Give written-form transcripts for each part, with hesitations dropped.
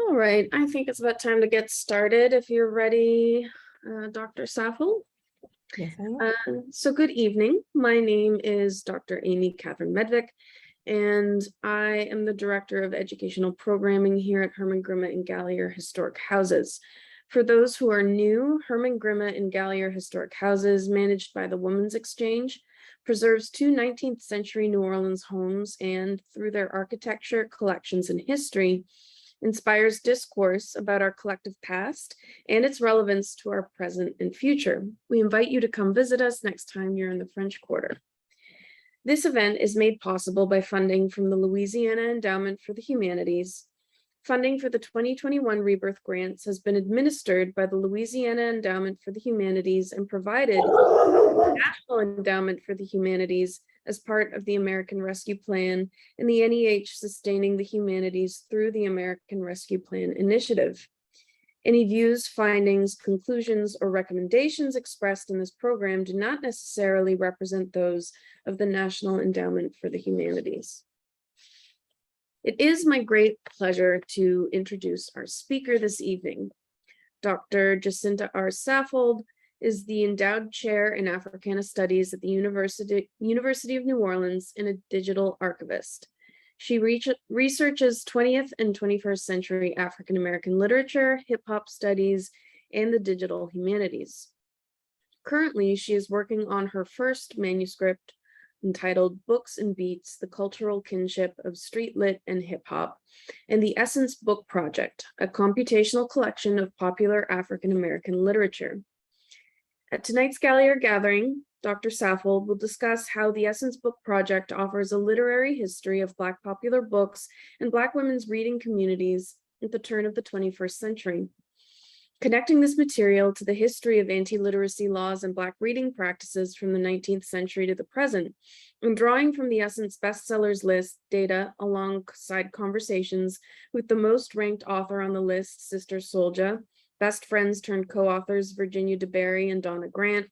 All right, I think it's about time to get started if you're ready, Dr. Saffold. Yes, I am. So good evening. My name is Dr. Amy Catherine Medvick, and I am the Director of Educational Programming here at Herman-Grima and Gallier Historic Houses. For those who are new, Herman-Grima and Gallier Historic Houses, managed by the Women's Exchange, preserves two 19th century New Orleans homes and, through their architecture, collections, and history, inspires discourse about our collective past and its relevance to our present and future. We invite you to come visit us next time you're in the French Quarter. This event is made possible by funding from the Louisiana Endowment for the Humanities. Funding for the 2021 Rebirth Grants has been administered by the Louisiana Endowment for the Humanities and provided by the National Endowment for the Humanities as part of the American Rescue Plan and the NEH Sustaining the Humanities through the American Rescue Plan Initiative. Any views, findings, conclusions, or recommendations expressed in this program do not necessarily represent those of the National Endowment for the Humanities. It is my great pleasure to introduce our speaker this evening. Dr. Jacinta R. Saffold is the Endowed Chair in Africana Studies at the University of New Orleans and a digital archivist. She researches 20th and 21st century African American literature, hip-hop studies, and the digital humanities. Currently, she is working on her first manuscript entitled Books and Beats, The Cultural Kinship of Street Lit and Hip Hop, and the Essence Book Project, a computational collection of popular African American literature. At tonight's Gallier Gathering, Dr. Saffold will discuss how the Essence Book Project offers a literary history of Black popular books and Black women's reading communities at the turn of the 21st century. Connecting this material to the history of anti-literacy laws and Black reading practices from the 19th century to the present, and drawing from the Essence bestsellers list data alongside conversations with the most ranked author on the list, Sister Souljah, best friends turned co-authors Virginia DeBerry and Donna Grant,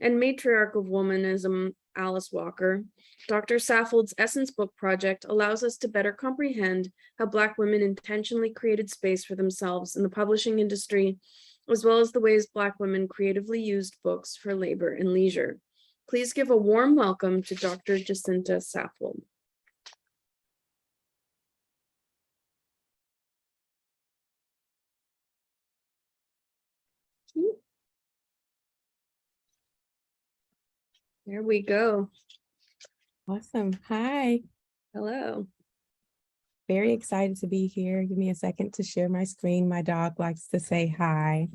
and matriarch of womanism, Alice Walker, Dr. Saffold's Essence Book Project allows us to better comprehend how Black women intentionally created space for themselves in the publishing industry, as well as the ways Black women creatively used books for labor and leisure. Please give a warm welcome to Dr. Jacinta Saffold. There we go. Awesome. Hi. Hello. Very excited to be here. Give me a second to share my screen. My dog likes to say hi.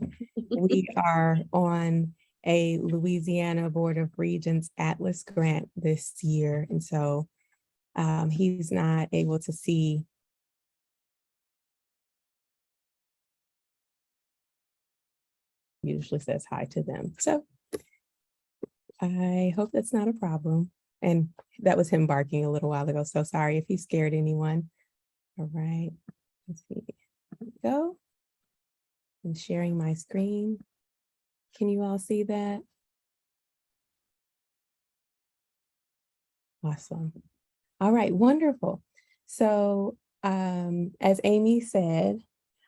We are on a Louisiana Board of Regents Atlas grant this year. And so he's not able to see. Usually says hi to them. So I hope that's not a problem. And that was him barking a little while ago. So sorry if he scared anyone. All right, let's see. There we go. I'm sharing my screen. Can you all see that? Awesome. All right, wonderful. So as Amy said,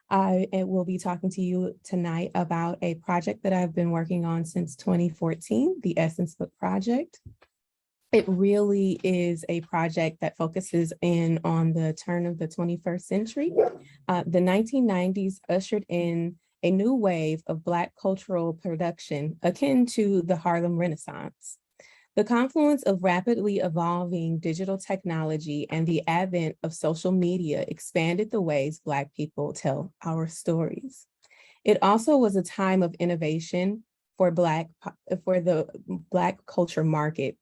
I will be talking to you tonight about a project that I've been working on since 2014, the Essence Book Project. It really is a project that focuses in on the turn of the 21st century. The 1990s ushered in a new wave of Black cultural production akin to the Harlem Renaissance. The confluence of rapidly evolving digital technology and the advent of social media expanded the ways Black people tell our stories. It also was a time of innovation for the Black culture market.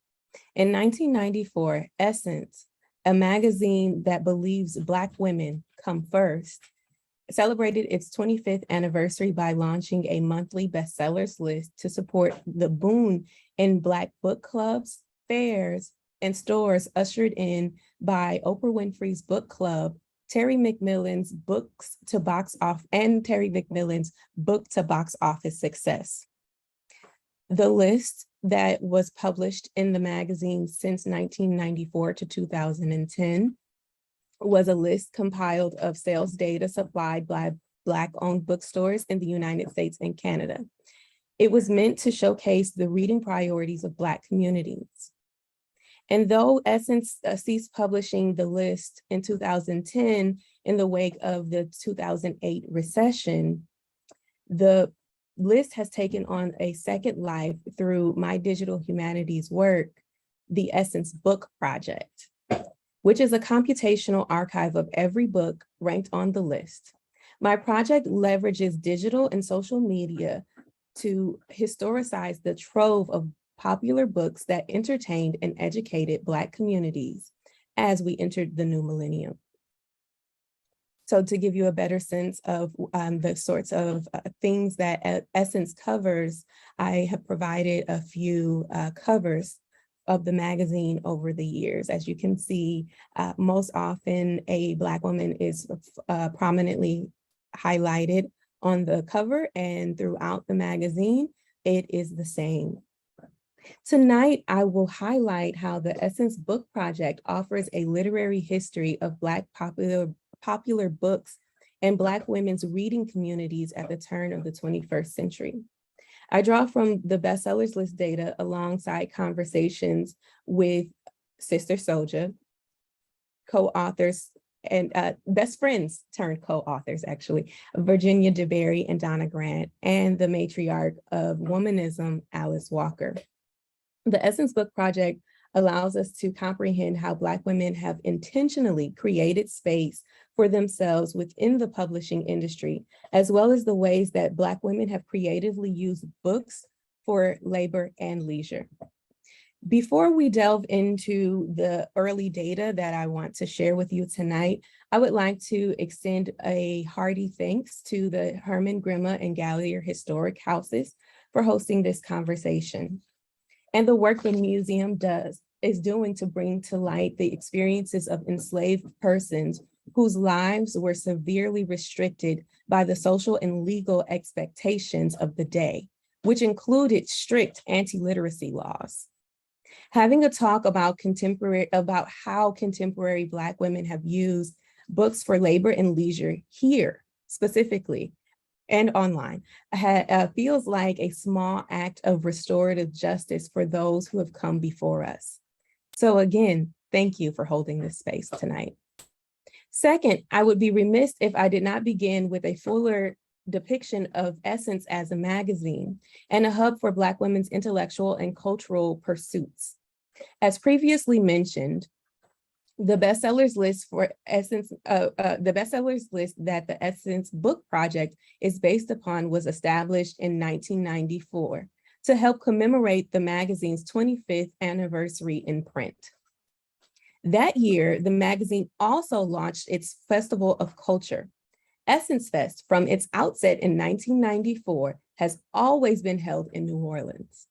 In 1994, Essence, a magazine that believes Black women come first, celebrated its 25th anniversary by launching a monthly bestsellers list to support the boom in Black book clubs, fairs, and stores ushered in by Oprah Winfrey's book club, Terry McMillan's books to box off, and Terry McMillan's book to box office success. The list that was published in the magazine since 1994 to 2010 was a list compiled of sales data supplied by Black-owned bookstores in the United States and Canada. It was meant to showcase the reading priorities of Black communities. And though Essence ceased publishing the list in 2010 in the wake of the 2008 recession, the list has taken on a second life through my digital humanities work, the Essence Book Project, which is a computational archive of every book ranked on the list. My project leverages digital and social media to historicize the trove of popular books that entertained and educated Black communities as we entered the new millennium. So to give you a better sense of the sorts of things that Essence covers, I have provided a few covers of the magazine over the years. As you can see, most often a Black woman is prominently highlighted on the cover, and throughout the magazine, it is the same. Tonight, I will highlight how the Essence Book Project offers a literary history of Black popular books and Black women's reading communities at the turn of the 21st century. I draw from the bestsellers list data alongside conversations with Sister Souljah, co-authors and best friends turned co-authors actually, Virginia DeBerry and Donna Grant, and the matriarch of womanism, Alice Walker. The Essence Book Project allows us to comprehend how Black women have intentionally created space for themselves within the publishing industry, as well as the ways that Black women have creatively used books for labor and leisure. Before we delve into the early data that I want to share with you tonight, I would like to extend a hearty thanks to the Herman-Grima and Gallier Historic Houses for hosting this conversation, and the work the museum is doing to bring to light the experiences of enslaved persons whose lives were severely restricted by the social and legal expectations of the day, which included strict anti-literacy laws. Having a talk about how contemporary Black women have used books for labor and leisure here specifically and online feels like a small act of restorative justice for those who have come before us. So again, thank you for holding this space tonight. Second, I would be remiss if I did not begin with a fuller depiction of Essence as a magazine and a hub for Black women's intellectual and cultural pursuits. As previously mentioned, the bestsellers list for Essence, the bestsellers list that the Essence Book Project is based upon was established in 1994 to help commemorate the magazine's 25th anniversary in print. That year, the magazine also launched its Festival of Culture. Essence Fest, from its outset in 1994, has always been held in New Orleans.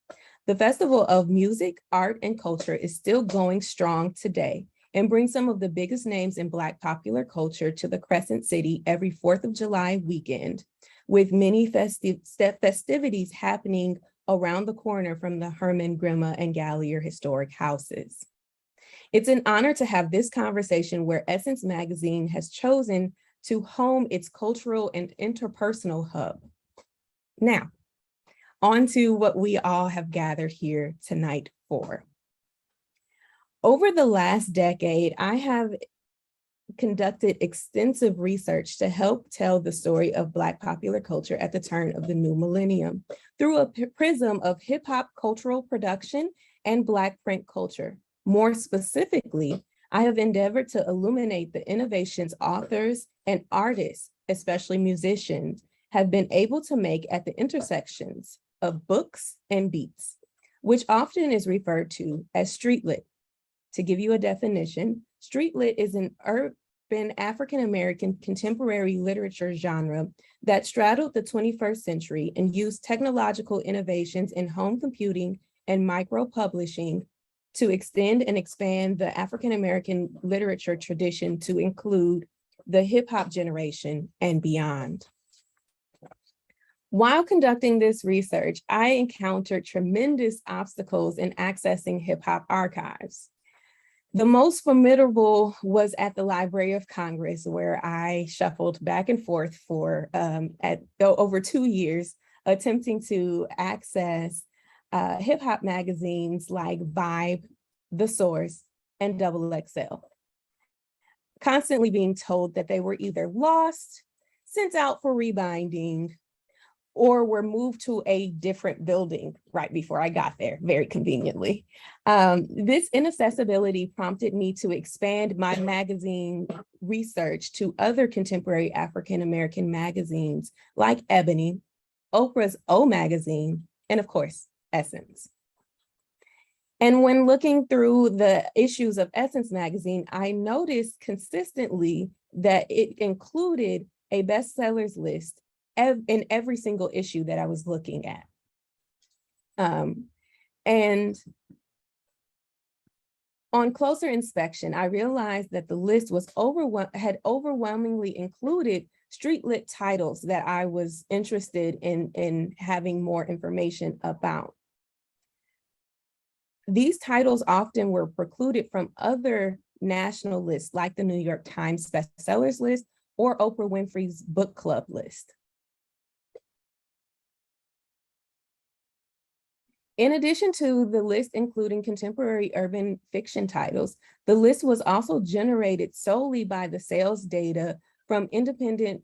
The Festival of Music, Art, and Culture is still going strong today and brings some of the biggest names in Black popular culture to the Crescent City every 4th of July weekend, with many festivities happening around the corner from the Herman-Grima and Gallier historic houses. It's an honor to have this conversation where Essence Magazine has chosen to home its cultural and interpersonal hub. Now, on to what we all have gathered here tonight for. Over the last decade, I have conducted extensive research to help tell the story of Black popular culture at the turn of the new millennium through a prism of hip-hop cultural production and Black print culture. More specifically, I have endeavored to illuminate the innovations authors and artists, especially musicians, have been able to make at the intersections of books and beats, which often is referred to as street lit. To give you a definition, street lit is an urban African-American contemporary literature genre that straddled the 21st century and used technological innovations in home computing and micro-publishing to extend and expand the African-American literature tradition to include the hip-hop generation and beyond. While conducting this research, I encountered tremendous obstacles in accessing hip-hop archives. The most formidable was at the Library of Congress, where I shuffled back and forth for over 2 years, attempting to access hip hop magazines like Vibe, The Source, and Double XL. Constantly being told that they were either lost, sent out for rebinding, or were moved to a different building right before I got there, very conveniently. This inaccessibility prompted me to expand my magazine research to other contemporary African-American magazines like Ebony, Oprah's O Magazine, and of course, Essence. And when looking through the issues of Essence magazine, I noticed consistently that it included a bestsellers list in every single issue that I was looking at. And on closer inspection, I realized that the list had overwhelmingly included street lit titles that I was interested in having more information about. These titles often were precluded from other national lists like the New York Times bestsellers list or Oprah Winfrey's book club list. In addition to the list including contemporary urban fiction titles, the list was also generated solely by the sales data from independent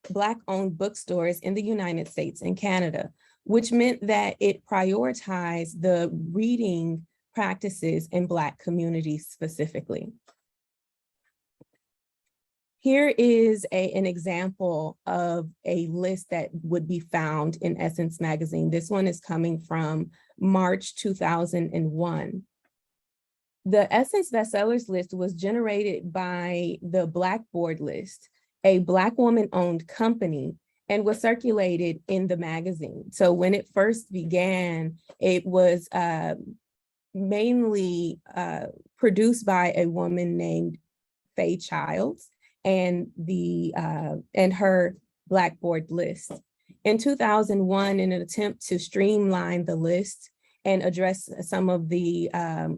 Black-owned bookstores in the United States and Canada, which meant that it prioritized the reading practices in Black communities specifically. Here is an example of a list that would be found in Essence magazine. This one is coming from March 2001. The Essence bestsellers list was generated by the Blackboard list, a Black woman-owned company, and was circulated in the magazine. So when it first began, it was mainly produced by a woman named Faye Childs and her Blackboard list. In 2001, in an attempt to streamline the list and address some of the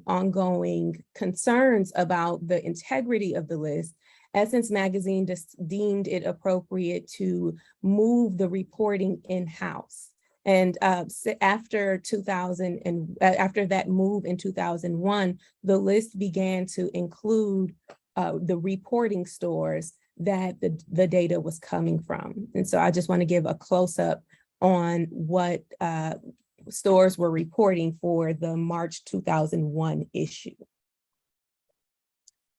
ongoing concerns about the integrity of the list, Essence magazine deemed it appropriate to move the reporting in-house. And after that move in 2001, the list began to include the reporting stores that the data was coming from. And so I just want to give a close-up on what stores were reporting for the March 2001 issue.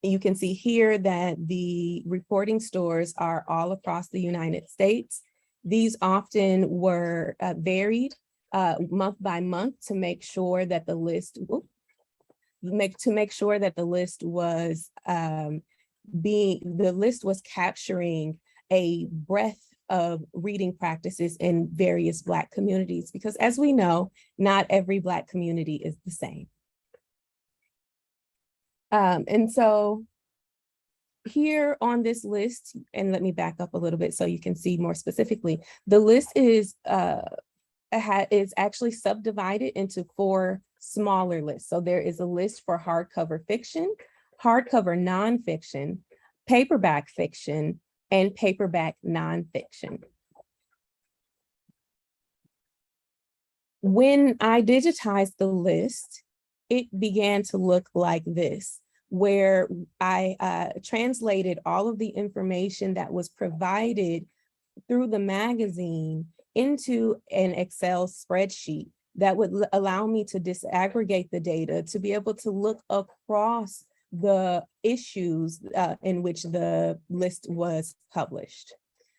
You can see here that the reporting stores are all across the United States. These often were varied month by month to make sure that the list was capturing a breadth of reading practices in various Black communities, because as we know, not every Black community is the same. And so here on this list, and let me back up a little bit so you can see more specifically, the list is actually subdivided into 4 smaller lists. So there is a list for hardcover fiction, hardcover nonfiction, paperback fiction, and paperback nonfiction. When I digitized the list, it began to look like this, where I translated all of the information that was provided through the magazine into an Excel spreadsheet that would allow me to disaggregate the data to be able to look across the issues in which the list was published.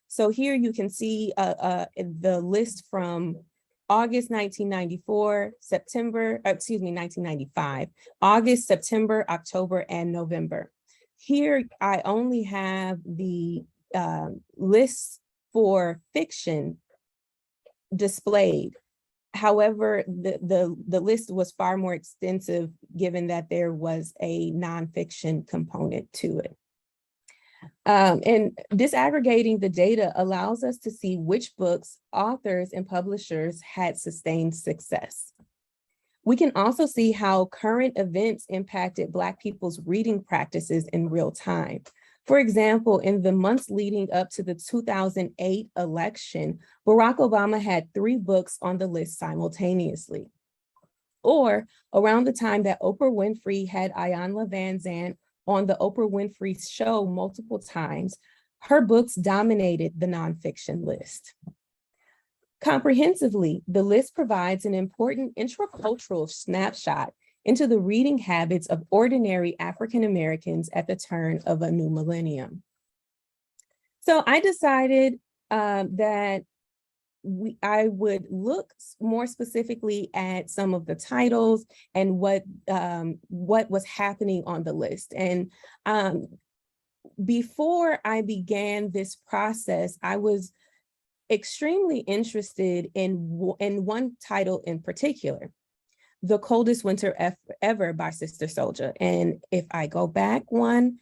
So here you can see the list from August 1994, 1995, August, September, October, and November. Here I only have the lists for fiction displayed. However, the list was far more extensive given that there was a nonfiction component to it. And disaggregating the data allows us to see which books, authors, and publishers had sustained success. We can also see how current events impacted Black people's reading practices in real time. For example, in the months leading up to the 2008 election, Barack Obama had 3 books on the list simultaneously. Or around the time that Oprah Winfrey had Iyanla Vanzant on the Oprah Winfrey Show multiple times, her books dominated the nonfiction list. Comprehensively, the list provides an important intracultural snapshot into the reading habits of ordinary African Americans at the turn of a new millennium. So I decided that I would look more specifically at some of the titles and what was happening on the list. And before I began this process, I was extremely interested in one title in particular, The Coldest Winter Ever by Sister Souljah. And if I go back 1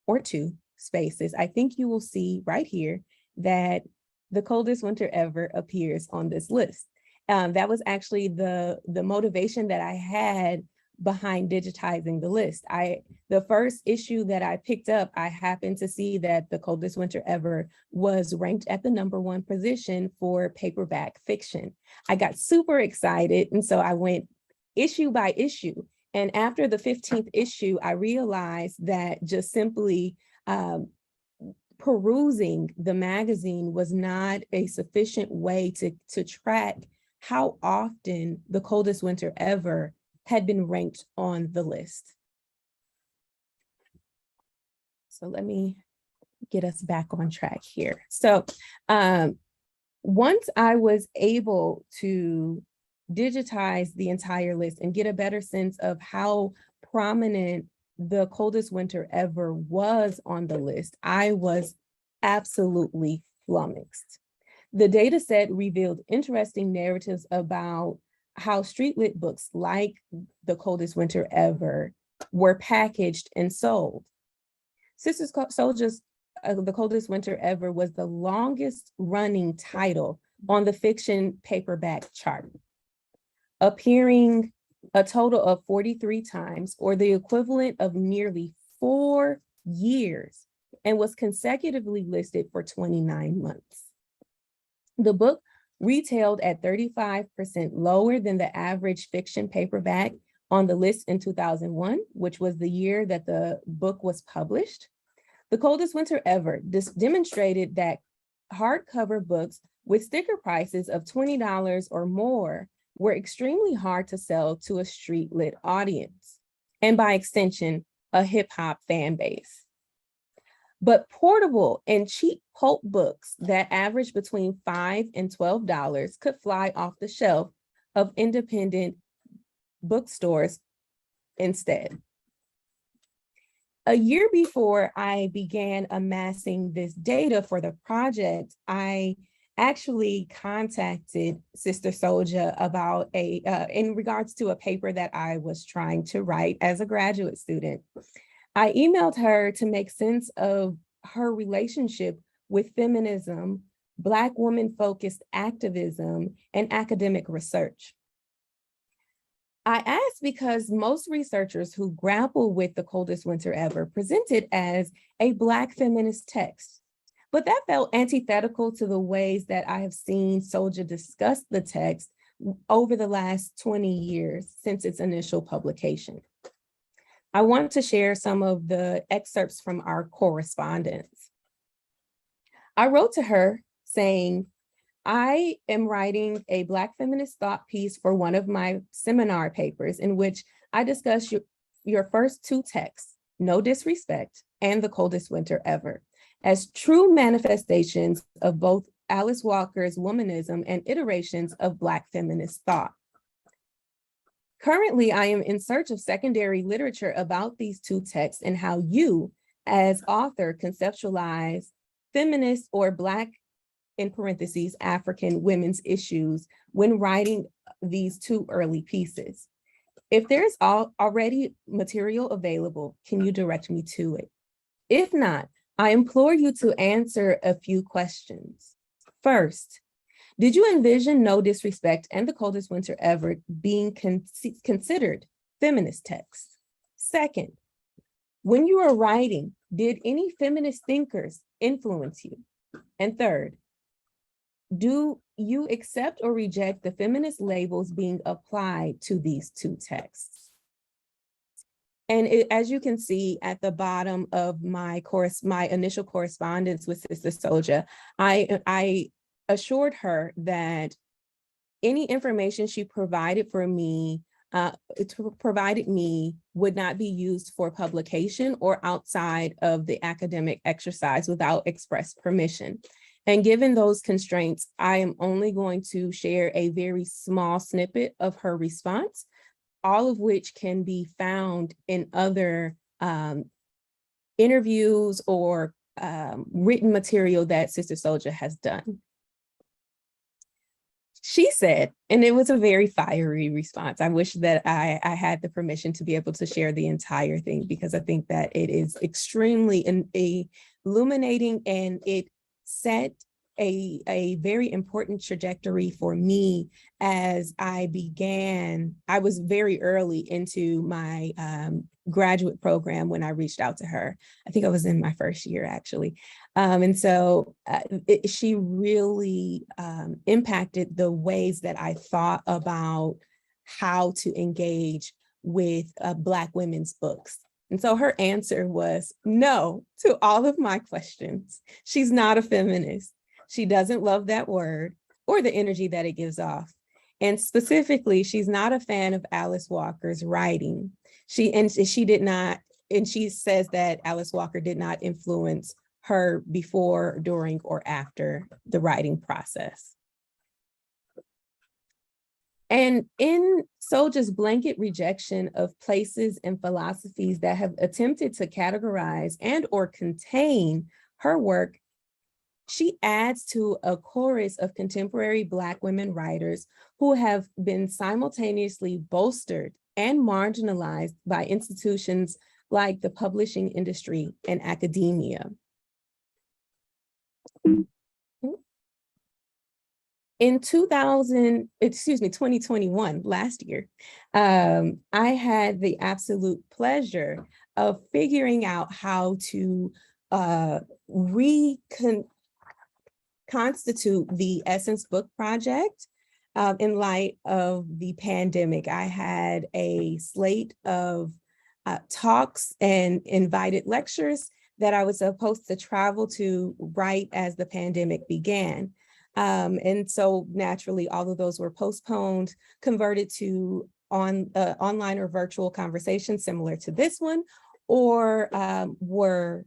or 2 spaces, I think you will see right here that The Coldest Winter Ever appears on this list. That was actually the motivation that I had behind digitizing the list. The first issue that I picked up, I happened to see that The Coldest Winter Ever was ranked at the #1 position for paperback fiction. I got super excited, and so I went issue by issue. And after the 15th issue, I realized that just simply perusing the magazine was not a sufficient way to track how often The Coldest Winter Ever had been ranked on the list. So let me get us back on track here. So once I was able to digitize the entire list and get a better sense of how prominent The Coldest Winter Ever was on the list, I was absolutely flummoxed. The data set revealed interesting narratives about how street lit books like The Coldest Winter Ever were packaged and sold. Sister Souljah's The Coldest Winter Ever was the longest running title on the fiction paperback chart, appearing a total of 43 times, or the equivalent of nearly 4 years, and was consecutively listed for 29 months. The book retailed at 35% lower than the average fiction paperback on the list in 2001, which was the year that the book was published. The Coldest Winter Ever demonstrated that hardcover books with sticker prices of $20 or more were extremely hard to sell to a street lit audience, and by extension, a hip hop fan base. But portable and cheap pulp books that averaged between $5 and $12 could fly off the shelf of independent bookstores instead. A year before I began amassing this data for the project, I actually contacted Sister Souljah about in regards to a paper that I was trying to write as a graduate student. I emailed her to make sense of her relationship with feminism, Black woman-focused activism, and academic research. I asked because most researchers who grapple with The Coldest Winter Ever present it as a Black feminist text, but that felt antithetical to the ways that I have seen Souljah discuss the text over the last 20 years since its initial publication. I want to share some of the excerpts from our correspondence. I wrote to her saying, I am writing a Black feminist thought piece for one of my seminar papers in which I discuss your first 2 texts, No Disrespect and The Coldest Winter Ever, as true manifestations of both Alice Walker's womanism and iterations of Black feminist thought. Currently, I am in search of secondary literature about these 2 texts and how you, as author, conceptualize feminist or Black, in parentheses, African women's issues when writing these 2 early pieces. If there's already material available, can you direct me to it? If not, I implore you to answer a few questions. First, Did you envision No Disrespect and The Coldest Winter Ever being considered feminist texts? Second, when you were writing, did any feminist thinkers influence you? And third, do you accept or reject the feminist labels being applied to these two texts? And as you can see at the bottom of my initial correspondence with Sister Souljah, I assured her that any information she provided me would not be used for publication or outside of the academic exercise without express permission. And given those constraints, I am only going to share a very small snippet of her response, all of which can be found in other interviews or written material that Sister Souljah has done. She said, and it was a very fiery response. I wish that I had the permission to be able to share the entire thing, because I think that it is extremely illuminating, and it set a very important trajectory for me as I was very early into my graduate program when I reached out to her. I think I was in my first year, actually. And so she really impacted the ways that I thought about how to engage with Black women's books. And so her answer was no to all of my questions. She's not a feminist. She doesn't love that word or the energy that it gives off. And specifically, she's not a fan of Alice Walker's writing. She says that Alice Walker did not influence her before, during, or after the writing process. And in Souljah's blanket rejection of places and philosophies that have attempted to categorize and or contain her work, she adds to a chorus of contemporary Black women writers who have been simultaneously bolstered and marginalized by institutions like the publishing industry and academia. In 2021, last year, I had the absolute pleasure of figuring out how to reconstitute the Essence Book Project in light of the pandemic. I had a slate of talks and invited lectures that I was supposed to travel to right as the pandemic began. And so naturally, all of those were postponed, converted to online or virtual conversations similar to this one, or were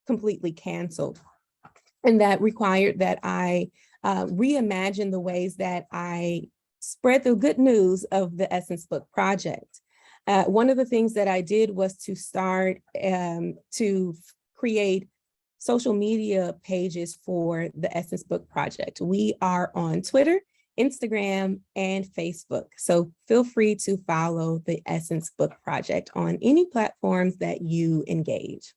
completely canceled. And that required that I reimagine the ways that I spread the good news of the Essence Book Project. One of the things that I did was to start to create social media pages for the Essence Book Project. We are on Twitter, Instagram, and Facebook. So feel free to follow the Essence Book Project on any platforms that you engage.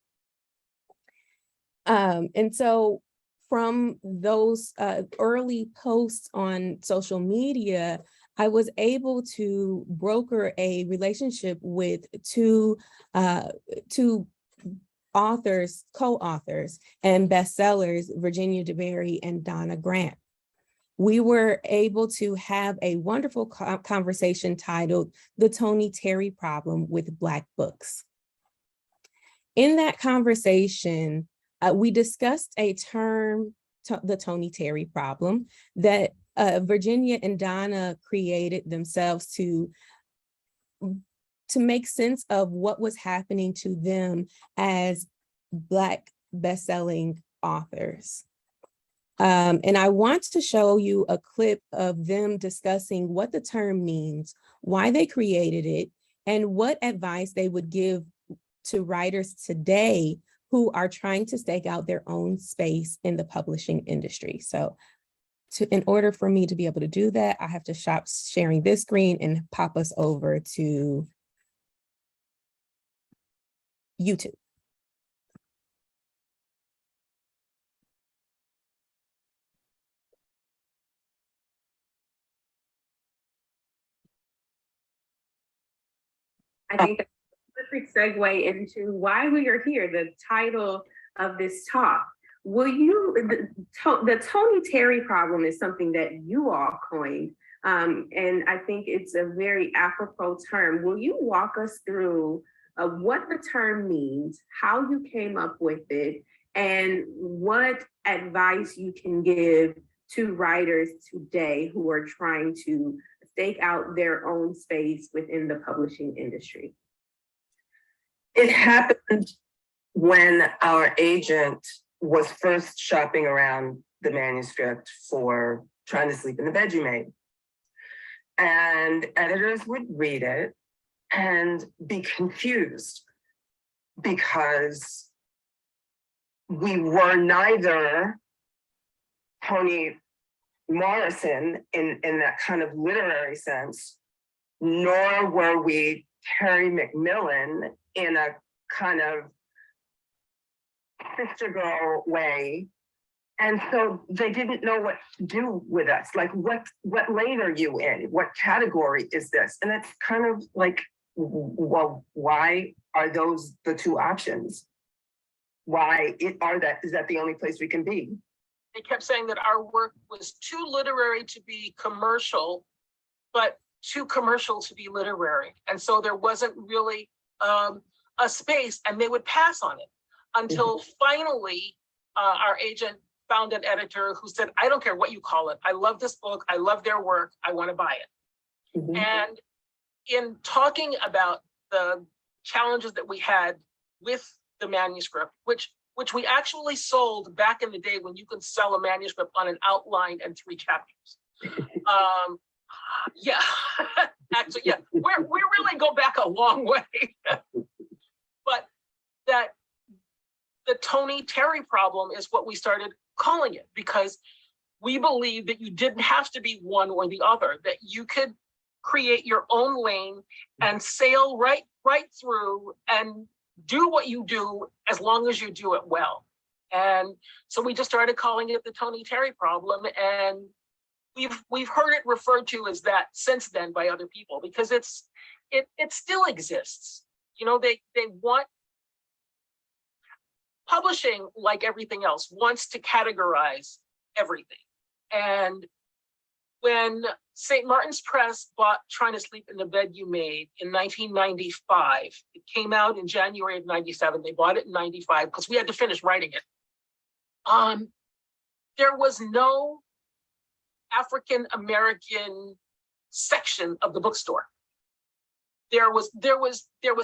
And so from those early posts on social media, I was able to broker a relationship with two authors, co-authors, and bestsellers, Virginia DeBerry and Donna Grant. We were able to have a wonderful conversation titled The Toni Terry Problem with Black Books. In that conversation, we discussed a term, the Toni Terry problem, that Virginia and Donna created themselves to make sense of what was happening to them as Black bestselling authors. And I want to show you a clip of them discussing what the term means, why they created it, and what advice they would give to writers today who are trying to stake out their own space in the publishing industry. So in order for me to be able to do that, I have to stop sharing this screen and pop us over to YouTube. I think that's a perfect segue into why we are here, the title of this talk. The Tony Terry problem is something that you all coined, and I think it's a very apropos term. Will you walk us through what the term means, how you came up with it, and what advice you can give to writers today who are trying to stake out their own space within the publishing industry? It happened when our agent was first shopping around the manuscript for Trying to Sleep in the Bed You Made. And editors would read it and be confused because we were neither Toni Morrison in that kind of literary sense, nor were we Terry McMillan in a kind of sister girl way. And so they didn't know what to do with us. Like, what lane are you in? What category is this? And it's kind of like, well, why are those the two options? Is that the only place we can be? They kept saying that our work was too literary to be commercial, but too commercial to be literary. And so there wasn't really a space, and they would pass on it until finally our agent found an editor who said, I don't care what you call it. I love this book. I love their work. I want to buy it. Mm-hmm. And in talking about the challenges that we had with the manuscript, which we actually sold back in the day when you could sell a manuscript on an outline and 3 chapters. Yeah, actually, yeah, we really go back a long way. But that the Toni Terry problem is what we started calling it, because we believe that you didn't have to be one or the other, that you could create your own lane and sail right through and do what you do as long as you do it well. And so we just started calling it the Toni Terry problem, and we've heard it referred to as that since then by other people, because it still exists. You know, they want publishing, like everything else, wants to categorize everything. And when St. Martin's Press bought Trying to Sleep in the Bed You Made in 1995, it came out in January of 97. They bought it in 95 because we had to finish writing it. There was no African American section of the bookstore. There was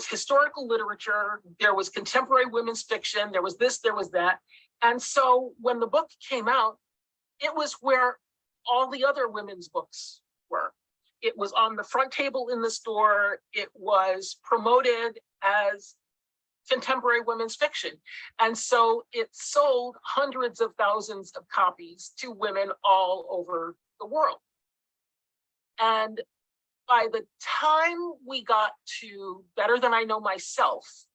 historical literature, there was contemporary women's fiction, there was this, there was that. And so when the book came out, it was where all the other women's books were. It was on the front table in the store. It was promoted as contemporary women's fiction. And so it sold hundreds of thousands of copies to women all over the world. And by the time we got to Better Than I Know Myself,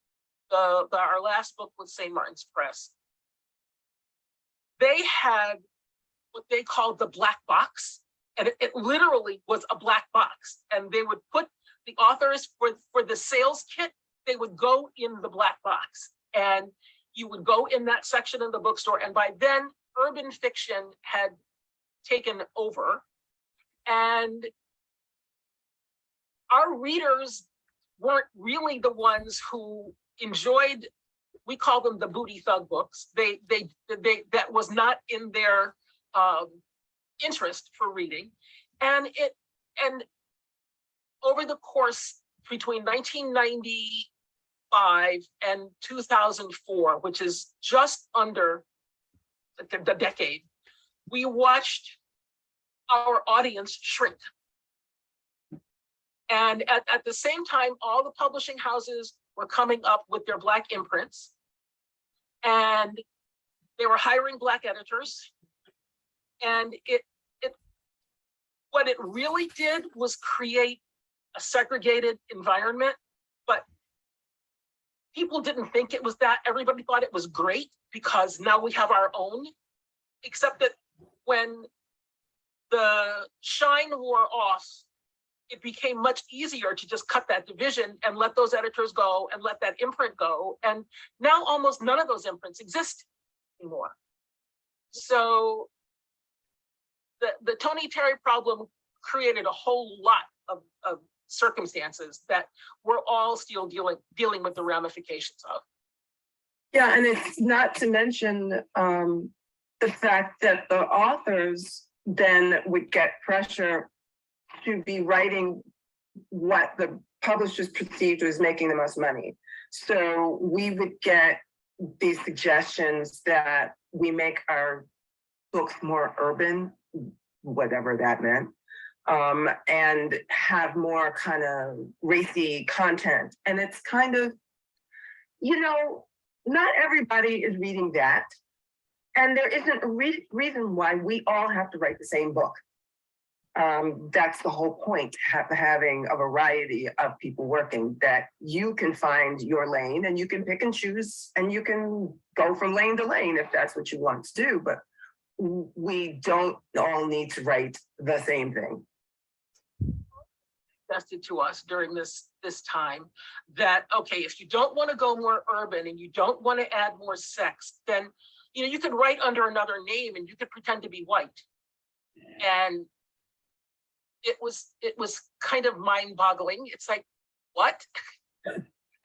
our last book with St. Martin's Press, they had what they called the black box. And it literally was a black box. And they would put the authors for the sales kit, they would go in the black box. And you would go in that section of the bookstore. And by then, urban fiction had taken over. And our readers weren't really the ones who enjoyed, we call them the booty thug books. They that was not in their interest for reading. And over the course between 1995 and 2004, which is just under the decade, we watched our audience shrink. And at the same time, all the publishing houses were coming up with their Black imprints, and they were hiring Black editors. And what it really did was create a segregated environment, but people didn't think it was that. Everybody thought it was great because now we have our own, except that when the shine wore off it became much easier to just cut that division and let those editors go and let that imprint go. And now almost none of those imprints exist anymore. So the Tony Terry problem created a whole lot of circumstances that we're all still dealing with the ramifications of. Yeah, and it's not to mention the fact that the authors then would get pressure to be writing what the publishers perceived was making the most money. So we would get these suggestions that we make our books more urban, whatever that meant, and have more kind of racy content. And it's kind of, you know, not everybody is reading that. And there isn't a reason why we all have to write the same book. That's the whole point, having a variety of people working, that you can find your lane and you can pick and choose and you can go from lane to lane if that's what you want to do. But we don't all need to write the same thing. Suggested to us during this time that, okay, if you don't want to go more urban and you don't want to add more sex, then you can write under another name and you could pretend to be white. And it was kind of mind-boggling. It's like, what?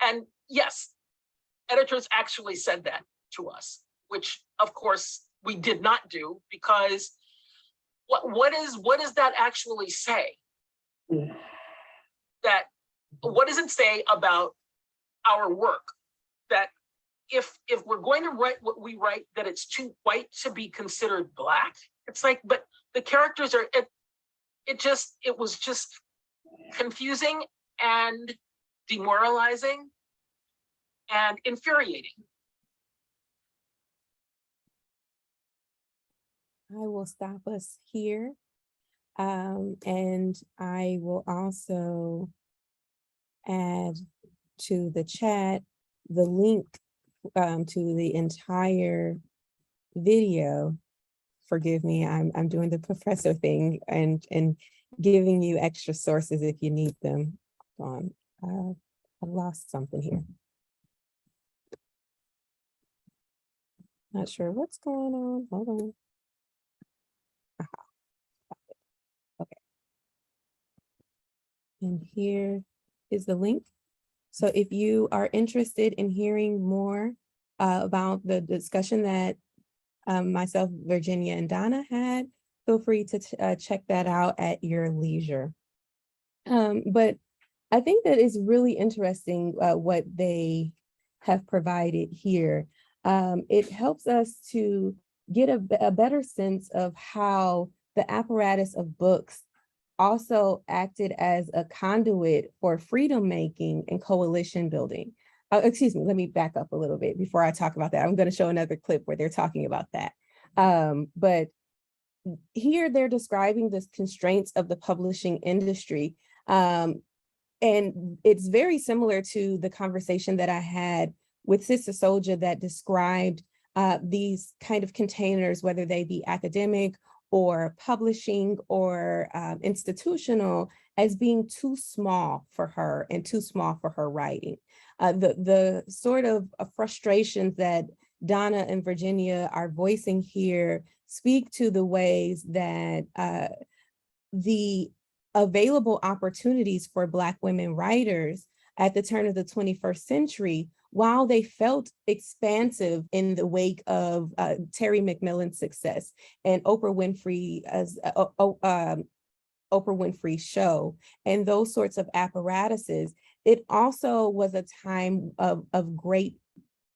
And yes, editors actually said that to us, which of course we did not do, because what does that actually say? That what does it say about our work? That if we're going to write what we write, that it's too white to be considered Black. It's like, but the characters are, it was just confusing and demoralizing and infuriating. I will stop us here. And I will also add to the chat the link to the entire video. Forgive me, I'm doing the professor thing and giving you extra sources if you need them. Hold on, I lost something here. Not sure what's going on. Hold on. Okay. And here is the link. So if you are interested in hearing more about the discussion that myself, Virginia, and Donna had, feel free to check that out at your leisure. But I think that is really interesting what they have provided here. It helps us to get a better sense of how the apparatus of books also acted as a conduit for freedom making and coalition building. Excuse me, let me back up a little bit before I talk about that. I'm going to show another clip where they're talking about that. But here they're describing the constraints of the publishing industry. And it's very similar to the conversation that I had with Sister Souljah that described these kind of containers, whether they be academic or publishing or institutional, as being too small for her and too small for her writing. The sort of frustrations that Donna and Virginia are voicing here speak to the ways that the available opportunities for Black women writers at the turn of the 21st century, while they felt expansive in the wake of Terry McMillan's success and Oprah Winfrey's show and those sorts of apparatuses, it also was a time of great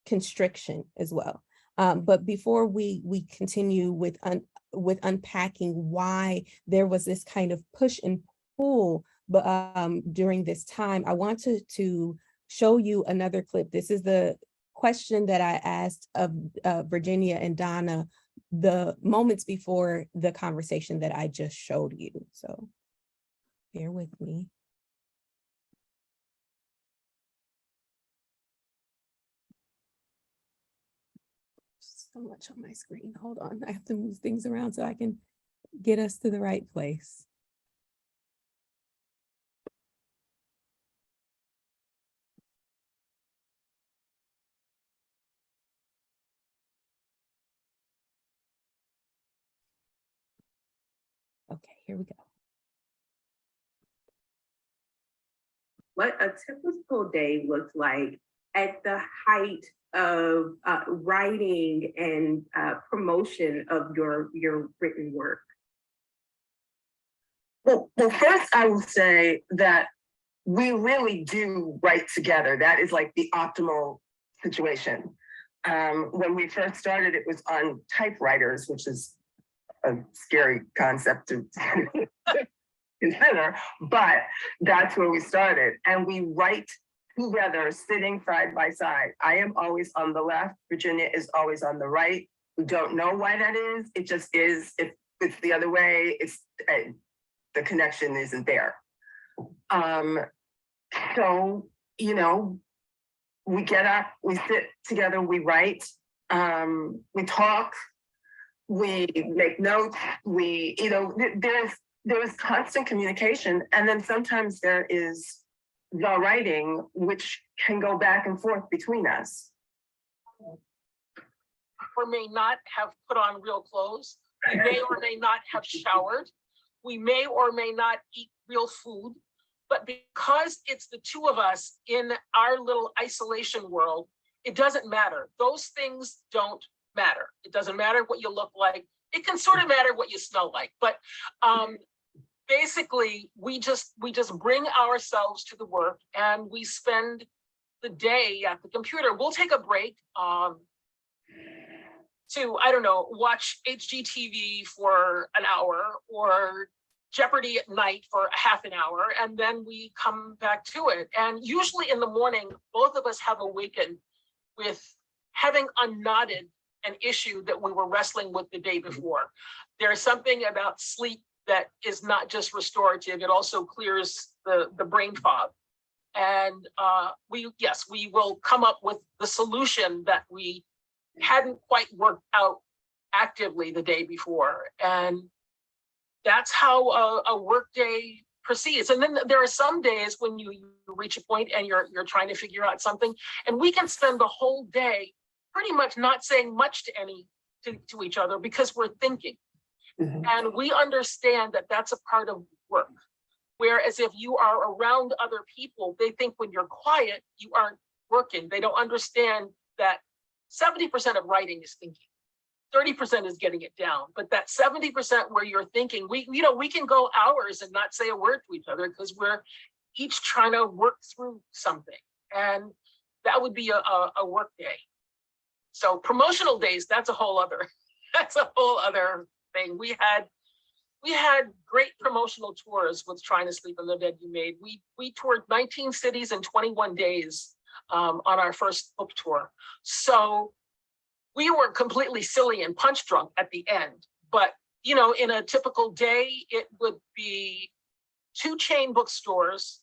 constriction as well. But before we continue with unpacking why there was this kind of push and pull during this time, I want to show you another clip. This is the question that I asked of Virginia and Donna the moments before the conversation that I just showed you. So bear with me. So much on my screen. Hold on. I have to move things around so I can get us to the right place. here we go. What a typical day looks like at the height of writing and promotion of your written work? Well, first I will say that we really do write together. That is like the optimal situation. When we first started, it was on typewriters, which is a scary concept to consider, but that's where we started. And we write together, sitting side by side. I am always on the left. Virginia is always on the right. We don't know why that is. It just is. If it's the other way, it's the connection isn't there. So, you know, we get up, we sit together, we write, we talk, we make notes, we, you know, there is constant communication. And then sometimes there is the writing, which can go back and forth between us. Or may not have put on real clothes. We may or may not have showered. We may or may not eat real food. But because it's the two of us in our little isolation world, it doesn't matter. Those things don't matter. It doesn't matter what you look like. It can sort of matter what you smell like. But basically, we just bring ourselves to the work and we spend the day at the computer. We'll take a break to, I don't know, watch HGTV for an hour or Jeopardy at night for a half an hour, and then we come back to it. And usually in the morning, both of us have awakened with having unknotted an issue that we were wrestling with the day before. There's something about sleep that is not just restorative, it also clears the brain fog. And we will come up with the solution that we hadn't quite worked out actively the day before. And that's how a work day proceeds. And then there are some days when you reach a point and you're trying to figure out something, and we can spend the whole day pretty much not saying much to each other because we're thinking. Mm-hmm. And we understand that that's a part of work. Whereas if you are around other people, they think when you're quiet, you aren't working. They don't understand that 70% of writing is thinking. 30% is getting it down, but that 70% where you're thinking, we can go hours and not say a word to each other because we're each trying to work through something. And that would be a work day. So promotional days, that's a whole other thing. We had great promotional tours with Trying to Sleep in the Bed You Made. We toured 19 cities in 21 days on our first book tour. So we were completely silly and punch drunk at the end. But, you know, in a typical day, it would be 2 chain bookstores,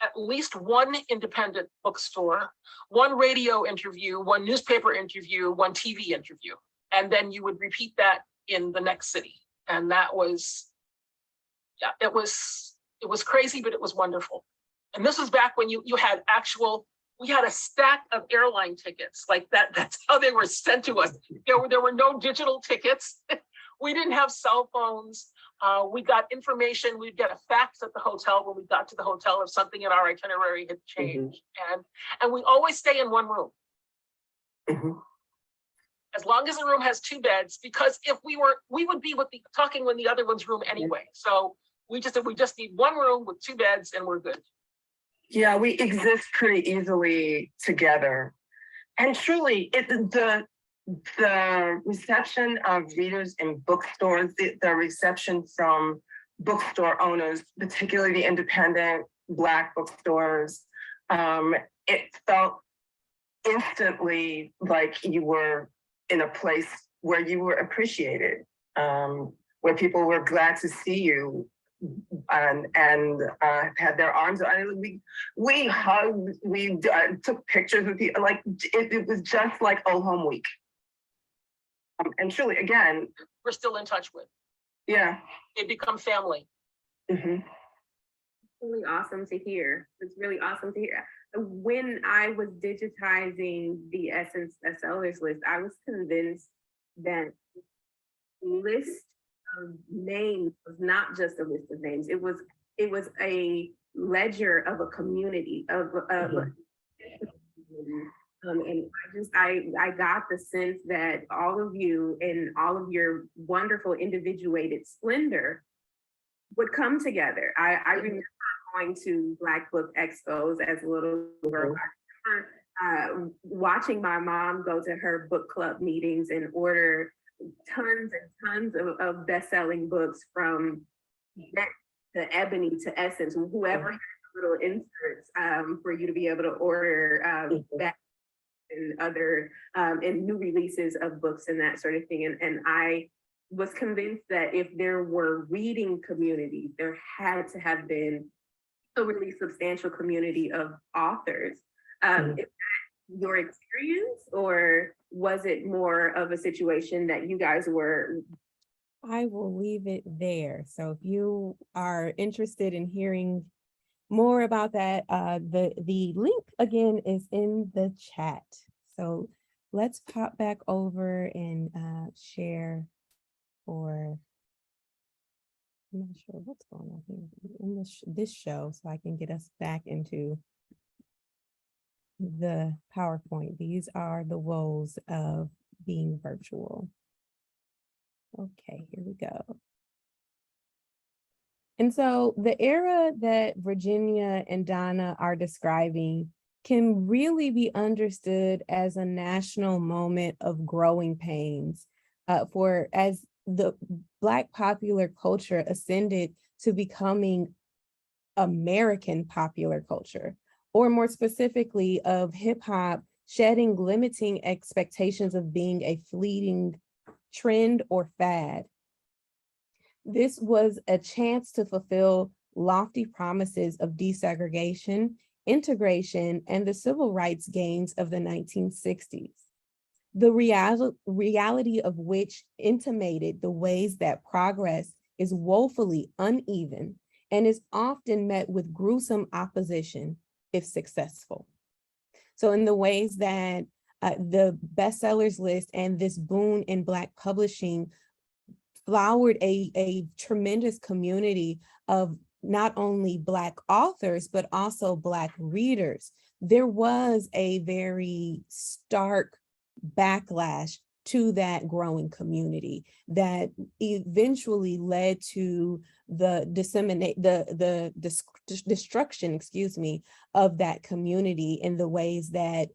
at least 1 independent bookstore, 1 radio interview, 1 newspaper interview, 1 TV interview. And then you would repeat that in the next city. And that was, it was crazy, but it was wonderful. And this was back when you had we had a stack of airline tickets like that. That's how they were sent to us. There were no digital tickets. We didn't have cell phones. We got information. We'd get a fax at the hotel when we got to the hotel if something in our itinerary had changed. Mm-hmm. And we always stay in 1 room. Mm-hmm. As long as the room has 2 beds, because if we would be talking in the other one's room anyway. So we just need 1 room with 2 beds and we're good. Yeah, we exist pretty easily together. And truly, the reception of readers in bookstores, the reception from bookstore owners, particularly the independent Black bookstores, it felt instantly like you were in a place where you were appreciated, where people were glad to see you. And had their arms around. We hugged, we took pictures with people. Like it was just like old home week. And truly, again, we're still in touch with. Yeah, it become family. Mm-hmm. Really awesome to hear. It's really awesome to hear. When I was digitizing the Essence bestsellers list, I was convinced that list of names was not just a list of names. It was a ledger of a community and I got the sense that all of you and all of your wonderful individuated splendor would come together. I remember going to Black Book Expos as a little girl. I remember watching my mom go to her book club meetings and order tons and tons of best-selling books from the Ebony to Essence, whoever had little inserts for you to be able to order back and other and new releases of books and that sort of thing. And I was convinced that if there were reading communities, there had to have been a really substantial community of authors. Is that your experience, or was it more of a situation that you guys were? I will leave it there. So if you are interested in hearing more about that, the link again is in the chat. So let's pop back over and share for, I'm not sure what's going on here in this show, so I can get us back into the PowerPoint. These are the woes of being virtual. Okay, here we go. And so the era that Virginia and Donna are describing can really be understood as a national moment of growing pains for as the Black popular culture ascended to becoming American popular culture, or more specifically of hip hop shedding limiting expectations of being a fleeting trend or fad. This was a chance to fulfill lofty promises of desegregation, integration, and the civil rights gains of the 1960s. The reality of which intimated the ways that progress is woefully uneven and is often met with gruesome opposition if successful. So in the ways that the bestsellers list and this boon in Black publishing flowered a tremendous community of not only Black authors, but also Black readers, there was a very stark backlash to that growing community that eventually led to the destruction, of that community in the ways that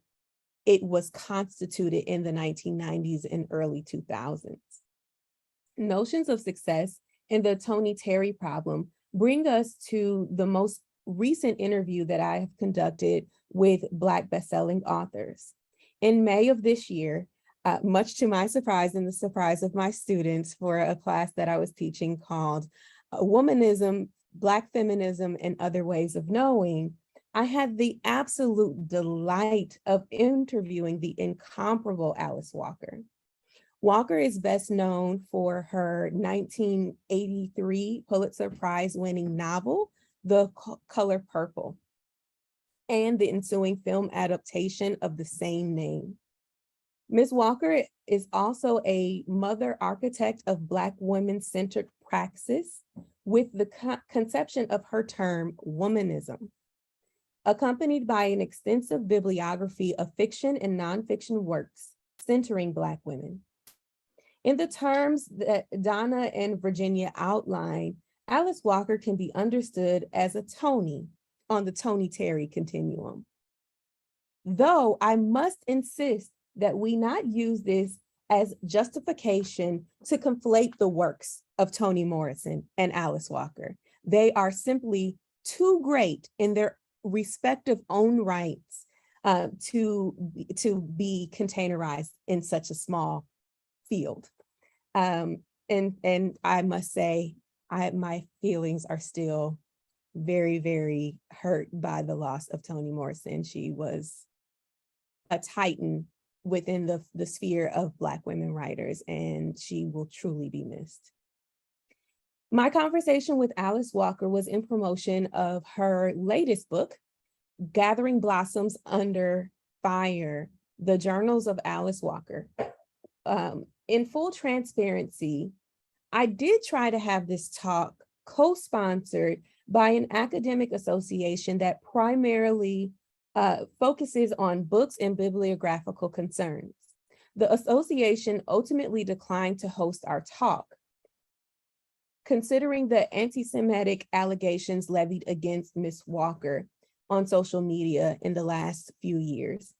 it was constituted in the 1990s and early 2000s. Notions of success and the Tony Terry problem bring us to the most recent interview that I have conducted with Black bestselling authors. In May of this year, much to my surprise and the surprise of my students for a class that I was teaching called Womanism, Black Feminism, and Other Ways of Knowing, I had the absolute delight of interviewing the incomparable Alice Walker. Walker is best known for her 1983 Pulitzer Prize winning novel, The Color Purple, and the ensuing film adaptation of the same name. Ms. Walker is also a mother architect of Black women-centered praxis with the conception of her term womanism, accompanied by an extensive bibliography of fiction and nonfiction works centering Black women. In the terms that Donna and Virginia outline, Alice Walker can be understood as a Tony on the Tony Terry continuum. Though I must insist that we not use this as justification to conflate the works of Toni Morrison and Alice Walker. They are simply too great in their respective own rights to be containerized in such a small field. And I must say, my feelings are still very, very hurt by the loss of Toni Morrison. She was a titan within the sphere of Black women writers, and she will truly be missed. My conversation with Alice Walker was in promotion of her latest book, Gathering Blossoms Under Fire, The Journals of Alice Walker. In full transparency, I did try to have this talk co-sponsored by an academic association that primarily focuses on books and bibliographical concerns. The association ultimately declined to host our talk, considering the anti-Semitic allegations levied against Ms. Walker on social media in the last few years.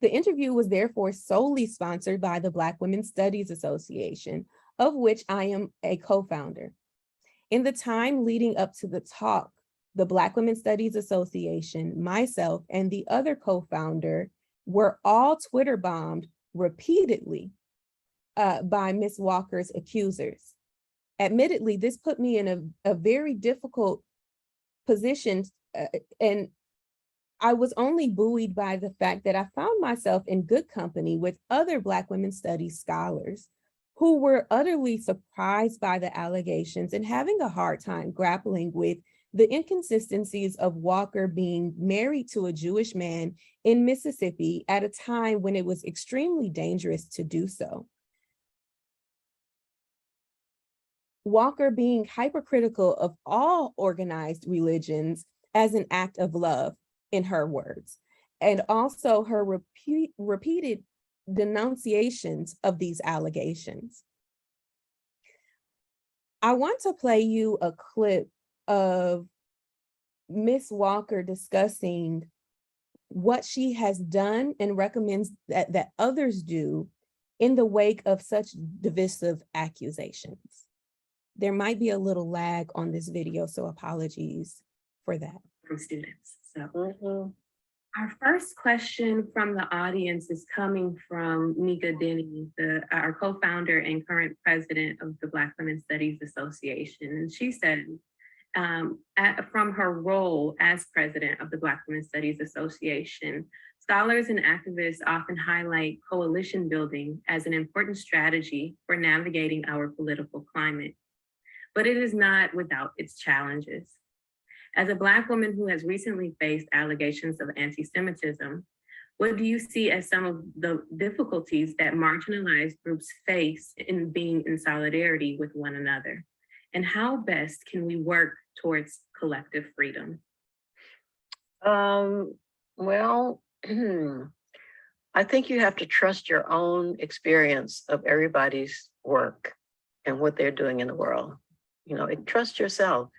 The interview was therefore solely sponsored by the Black Women's Studies Association, of which I am a co-founder. In the time leading up to the talk, the Black Women's Studies Association, myself, and the other co-founder were all Twitter bombed repeatedly by Ms. Walker's accusers. Admittedly, this put me in a very difficult position, and I was only buoyed by the fact that I found myself in good company with other Black women's studies scholars who were utterly surprised by the allegations and having a hard time grappling with the inconsistencies of Walker being married to a Jewish man in Mississippi at a time when it was extremely dangerous to do so. Walker being hypercritical of all organized religions as an act of love, in her words, and also her repeated denunciations of these allegations. I want to play you a clip of Ms. Walker discussing what she has done and recommends that others do in the wake of such divisive accusations. There might be a little lag on this video, so apologies for that. From students. So our first question from the audience is coming from Nika Denny, our co-founder and current president of the Black Women's Studies Association. And she said, from her role as president of the Black Women's Studies Association, scholars and activists often highlight coalition building as an important strategy for navigating our political climate. But it is not without its challenges. As a Black woman who has recently faced allegations of anti-Semitism, what do you see as some of the difficulties that marginalized groups face in being in solidarity with one another? And how best can we work towards collective freedom? Well, I think you have to trust your own experience of everybody's work and what they're doing in the world. You know, trust yourself.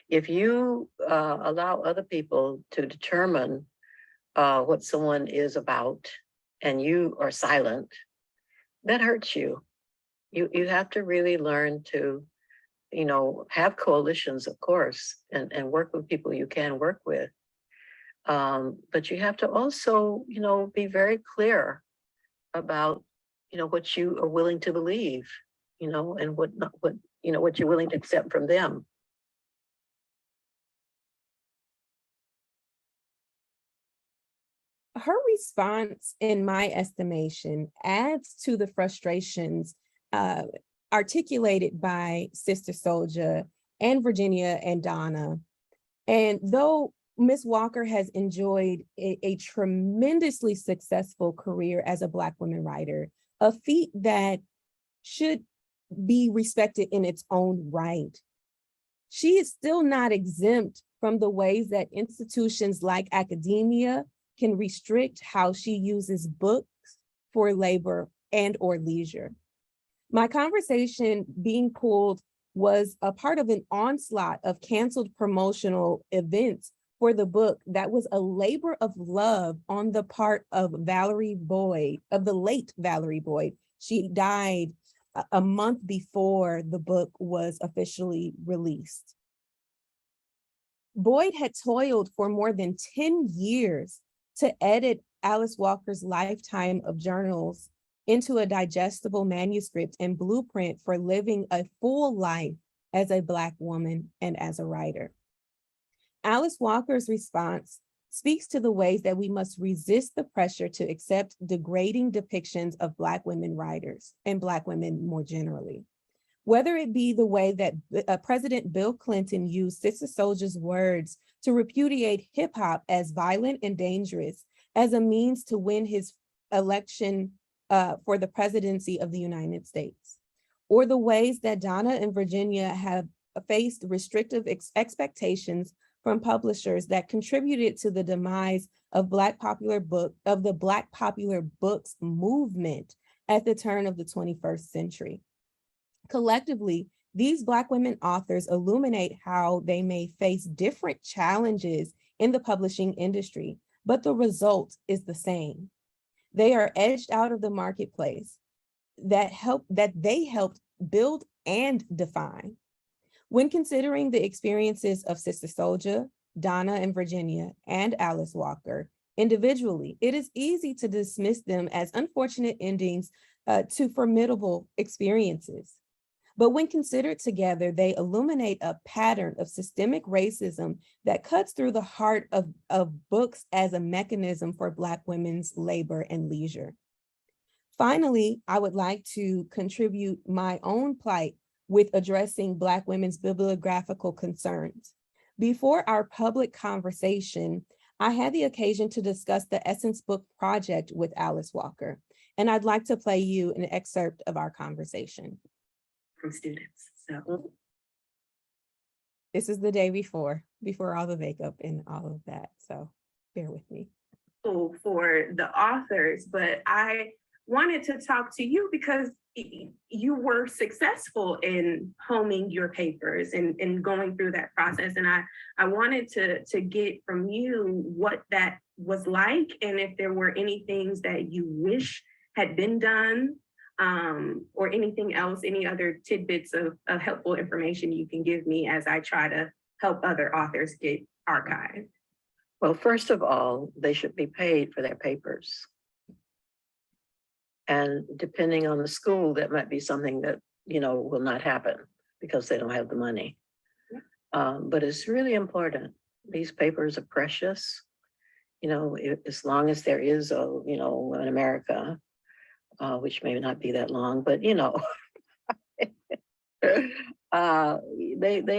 If you allow other people to determine what someone is about and you are silent, that hurts you. You have to really learn to, you know, have coalitions, of course, and work with people you can work with. But you have to also, you know, be very clear about, you know, what you are willing to believe, you know, and what you're willing to accept from them. Her response, in my estimation, adds to the frustrations articulated by Sister Souljah and Virginia and Donna. And though Ms. Walker has enjoyed a tremendously successful career as a Black woman writer, a feat that should be respected in its own right, she is still not exempt from the ways that institutions like academia can restrict how she uses books for labor and or leisure. My conversation being pulled was a part of an onslaught of canceled promotional events for the book that was a labor of love on the part of Valerie Boyd, of the late Valerie Boyd. She died a month before the book was officially released. Boyd had toiled for more than 10 years to edit Alice Walker's lifetime of journals into a digestible manuscript and blueprint for living a full life as a Black woman and as a writer. Alice Walker's response speaks to the ways that we must resist the pressure to accept degrading depictions of Black women writers and Black women more generally. Whether it be the way that President Bill Clinton used Sister Souljah's words to repudiate hip hop as violent and dangerous as a means to win his election for the presidency of the United States, or the ways that Donna and Virginia have faced restrictive expectations from publishers that contributed to the demise of the Black popular books movement at the turn of the 21st century. Collectively, these Black women authors illuminate how they may face different challenges in the publishing industry, but the result is the same. They are edged out of the marketplace that they helped build and define. When considering the experiences of Sister Souljah, Donna and Virginia, and Alice Walker individually, it is easy to dismiss them as unfortunate endings to formidable experiences. But when considered together, they illuminate a pattern of systemic racism that cuts through the heart of books as a mechanism for Black women's labor and leisure. Finally, I would like to contribute my own plight with addressing Black women's bibliographical concerns. Before our public conversation, I had the occasion to discuss the Essence Book Project with Alice Walker, and I'd like to play you an excerpt of our conversation. From students, so. This is the day before all the makeup and all of that, so bear with me. For the authors, but I wanted to talk to you because you were successful in homing your papers and going through that process. And I wanted to get from you what that was like, and if there were any things that you wish had been done, or anything else, any other tidbits of helpful information you can give me as I try to help other authors get archived. Well, first of all, they should be paid for their papers. And depending on the school, that might be something that, will not happen because they don't have the money. But it's really important. These papers are precious. As long as there is an America, which may not be that long, but they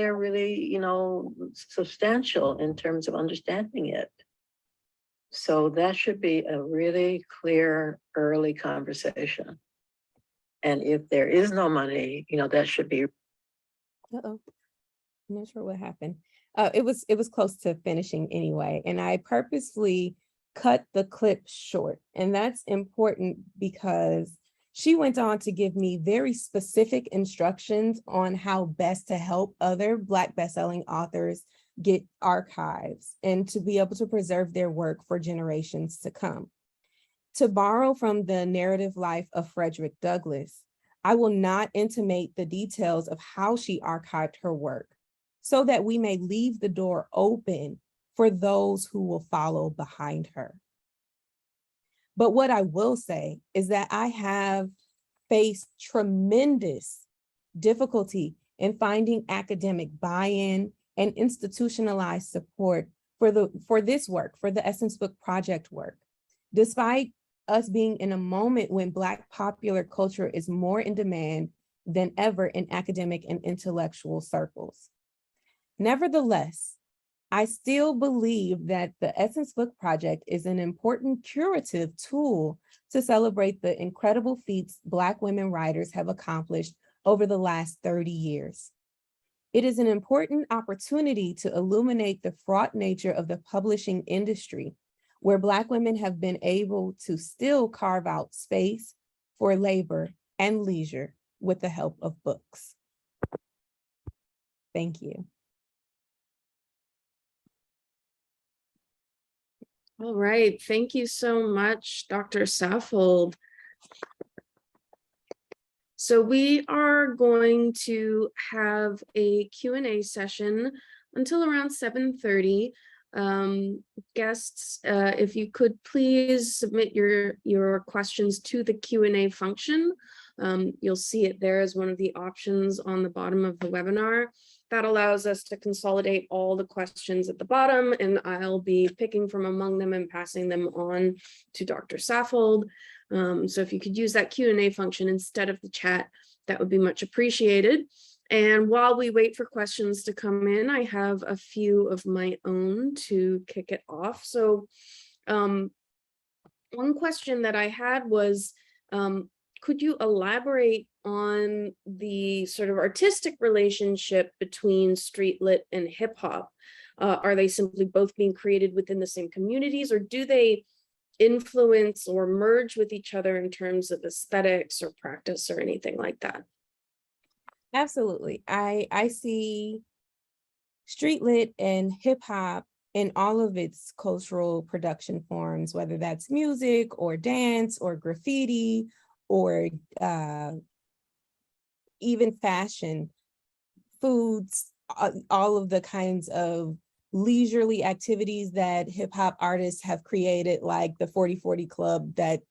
are really, substantial in terms of understanding it. So that should be a really clear early conversation. And if there is no money, that should be. I'm not sure what happened. It was close to finishing anyway, and I purposely cut the clip short. And that's important because she went on to give me very specific instructions on how best to help other Black bestselling authors get archives and to be able to preserve their work for generations to come. To borrow from the narrative life of Frederick Douglass, I will not intimate the details of how she archived her work so that we may leave the door open for those who will follow behind her. But what I will say is that I have faced tremendous difficulty in finding academic buy-in and institutionalized support for this work, for the Essence Book Project work, despite us being in a moment when Black popular culture is more in demand than ever in academic and intellectual circles. Nevertheless, I still believe that the Essence Book Project is an important curative tool to celebrate the incredible feats Black women writers have accomplished over the last 30 years. It is an important opportunity to illuminate the fraught nature of the publishing industry, where Black women have been able to still carve out space for labor and leisure with the help of books. Thank you. All right, thank you so much, Dr. Saffold. So we are going to have a Q&A session until around 7:30. Guests, if you could please submit your questions to the Q&A function. You'll see it there as one of the options on the bottom of the webinar. That allows us to consolidate all the questions at the bottom, and I'll be picking from among them and passing them on to Dr. Saffold. So if you could use that Q&A function instead of the chat, that would be much appreciated. And while we wait for questions to come in, I have a few of my own to kick it off. So one question that I had was, could you elaborate on the sort of artistic relationship between street lit and hip hop? Are they simply both being created within the same communities, or do they influence or merge with each other in terms of aesthetics or practice or anything like that? Absolutely. I see street lit and hip hop in all of its cultural production forms, whether that's music or dance or graffiti or even fashion, foods, all of the kinds of leisurely activities that hip hop artists have created, like the 40/40 Club that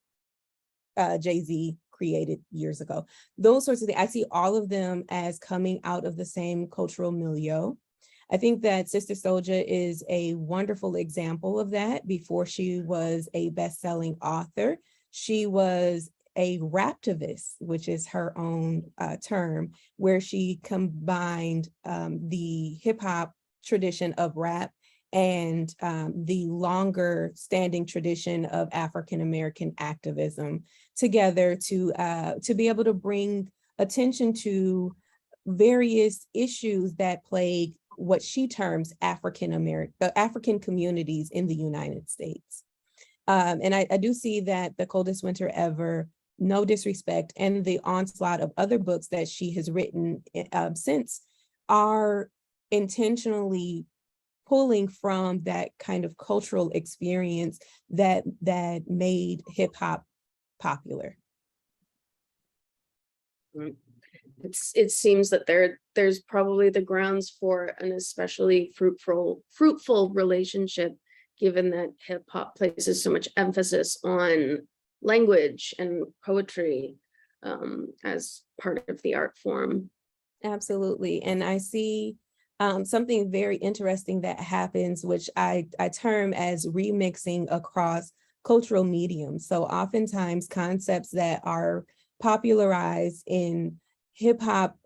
Jay-Z created years ago. Those sorts of things, I see all of them as coming out of the same cultural milieu. I think that Sister Souljah is a wonderful example of that. Before she was a best-selling author, she was a raptivist, which is her own term, where she combined the hip hop tradition of rap and the longer standing tradition of African-American activism together to be able to bring attention to various issues that plague what she terms African communities in the United States. And I do see that The Coldest Winter Ever, No Disrespect, and the onslaught of other books that she has written since are intentionally pulling from that kind of cultural experience that made hip hop popular. It seems that there's probably the grounds for an especially fruitful relationship, given that hip hop places so much emphasis on language and poetry as part of the art form. Absolutely. And I see something very interesting that happens, which I term as remixing across cultural mediums. So oftentimes concepts that are popularized in hip hop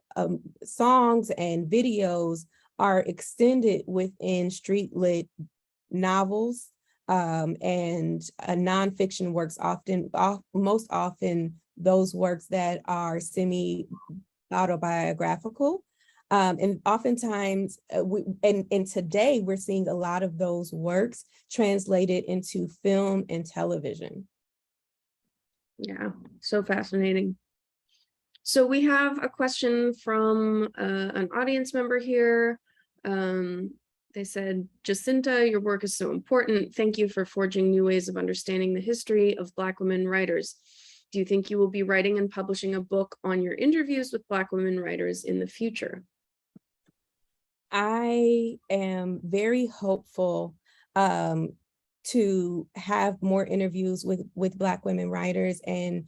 songs and videos are extended within street lit novels and nonfiction works, most often those works that are semi-autobiographical. And oftentimes, and today we're seeing a lot of those works translated into film and television. Yeah, so fascinating. So we have a question from an audience member here. They said, Jacinta, your work is so important. Thank you for forging new ways of understanding the history of Black women writers. Do you think you will be writing and publishing a book on your interviews with Black women writers in the future? I am very hopeful to have more interviews with Black women writers and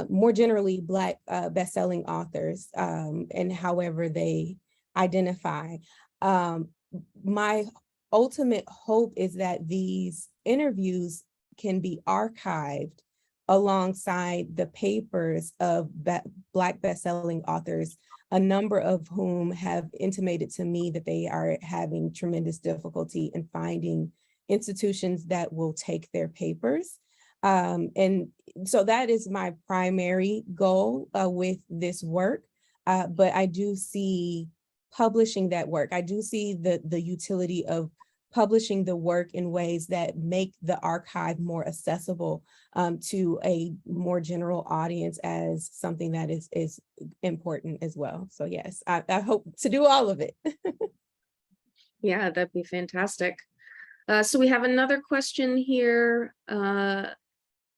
more generally Black best-selling authors and however they identify. My ultimate hope is that these interviews can be archived alongside the papers of Black best-selling authors, a number of whom have intimated to me that they are having tremendous difficulty in finding institutions that will take their papers. And so that is my primary goal with this work. But I do see publishing that work. I do see the utility of publishing the work in ways that make the archive more accessible to a more general audience as something that is important as well. So yes, I hope to do all of it. Yeah, that'd be fantastic. So we have another question here.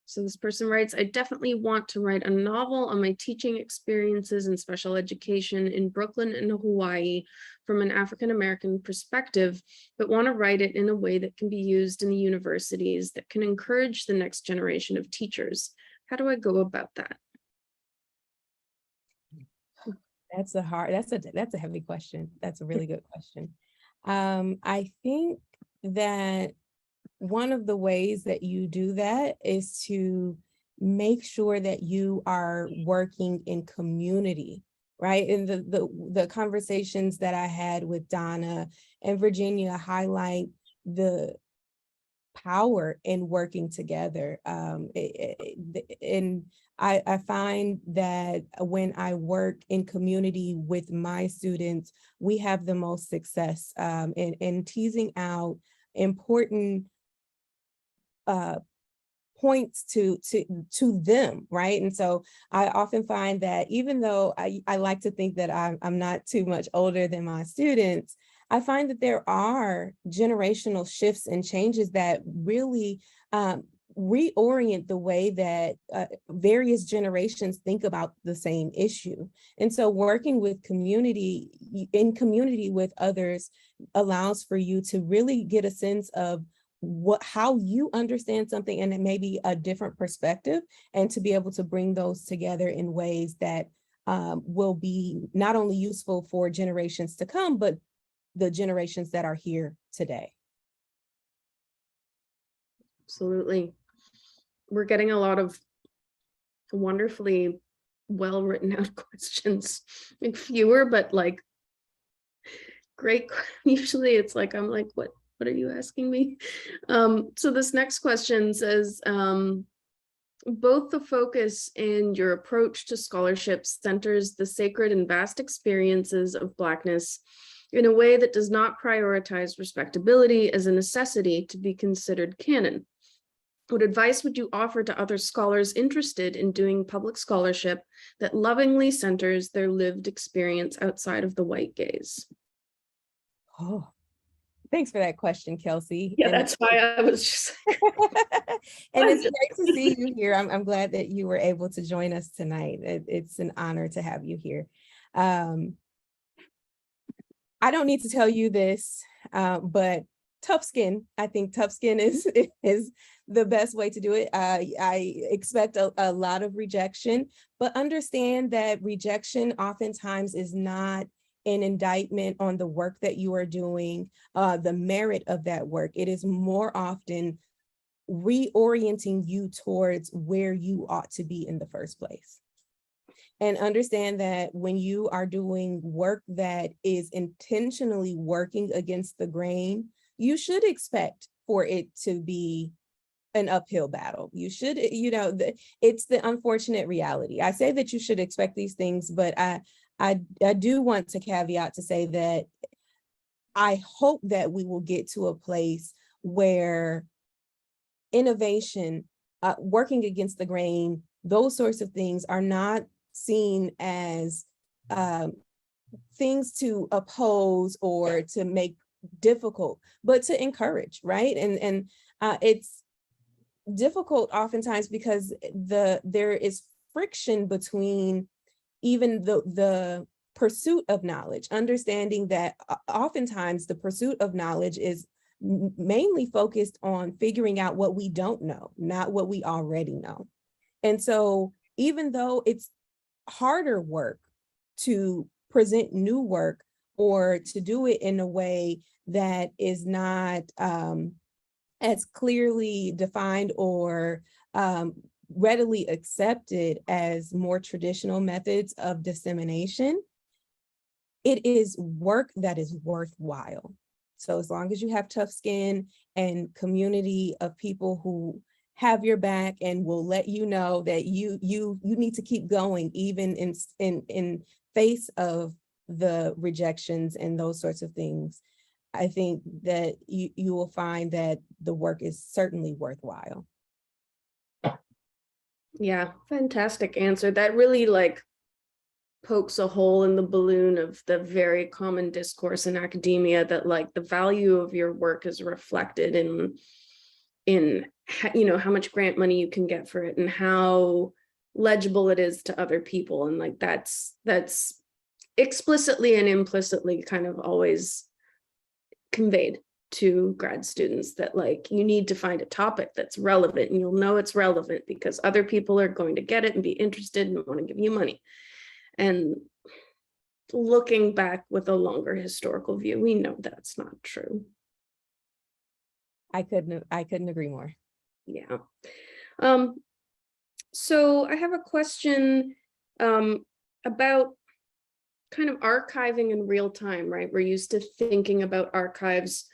So this person writes, I definitely want to write a novel on my teaching experiences in special education in Brooklyn and Hawaii from an African-American perspective, but want to write it in a way that can be used in the universities that can encourage the next generation of teachers. How do I go about that? That's a heavy question. That's a really good question. I think that one of the ways that you do that is to make sure that you are working in community, right? And the conversations that I had with Donna and Virginia highlight the power in working together. And I find that when I work in community with my students, we have the most success in teasing out important points to them, right? And so I often find that even though I like to think that I'm not too much older than my students, I find that there are generational shifts and changes that really reorient the way that various generations think about the same issue. And so working with community, in community with others, allows for you to really get a sense of how you understand something and it may be a different perspective, and to be able to bring those together in ways that will be not only useful for generations to come, but the generations that are here today. Absolutely. We're getting a lot of wonderfully well written out questions, like fewer, but like great. Usually it's like, I'm like, what are you asking me? So this next question says, both the focus and your approach to scholarship centers the sacred and vast experiences of Blackness in a way that does not prioritize respectability as a necessity to be considered canon. What advice would you offer to other scholars interested in doing public scholarship that lovingly centers their lived experience outside of the white gaze? Oh, thanks for that question, Kelsey. Yeah, that's why I was just and it's great to see you here. I'm glad that you were able to join us tonight. It's an honor to have you here. I don't need to tell you this, but tough skin. I think tough skin is the best way to do it. I expect a lot of rejection, but understand that rejection oftentimes is not an indictment on the work that you are doing, the merit of that work. It is more often reorienting you towards where you ought to be in the first place. And understand that when you are doing work that is intentionally working against the grain, you should expect for it to be an uphill battle. You should, it's the unfortunate reality. I say that you should expect these things, but I do want to caveat to say that I hope that we will get to a place where innovation, working against the grain, those sorts of things are not seen as things to oppose or to make difficult, but to encourage, right? And it's difficult oftentimes because there is friction between even the pursuit of knowledge, understanding that oftentimes the pursuit of knowledge is mainly focused on figuring out what we don't know, not what we already know. And so even though it's harder work to present new work or to do it in a way that is not as clearly defined or readily accepted as more traditional methods of dissemination, it is work that is worthwhile. So as long as you have tough skin and community of people who have your back and will let you know that you need to keep going, even in face of the rejections and those sorts of things, I think that you will find that the work is certainly worthwhile. Yeah, fantastic answer. That really pokes a hole in the balloon of the very common discourse in academia that the value of your work is reflected in how much grant money you can get for it and how legible it is to other people. And that's explicitly and implicitly kind of always conveyed to grad students that you need to find a topic that's relevant, and you'll know it's relevant because other people are going to get it and be interested and want to give you money. And looking back with a longer historical view, we know that's not true. I couldn't agree more. Yeah. So I have a question about kind of archiving in real time, right? We're used to thinking about archives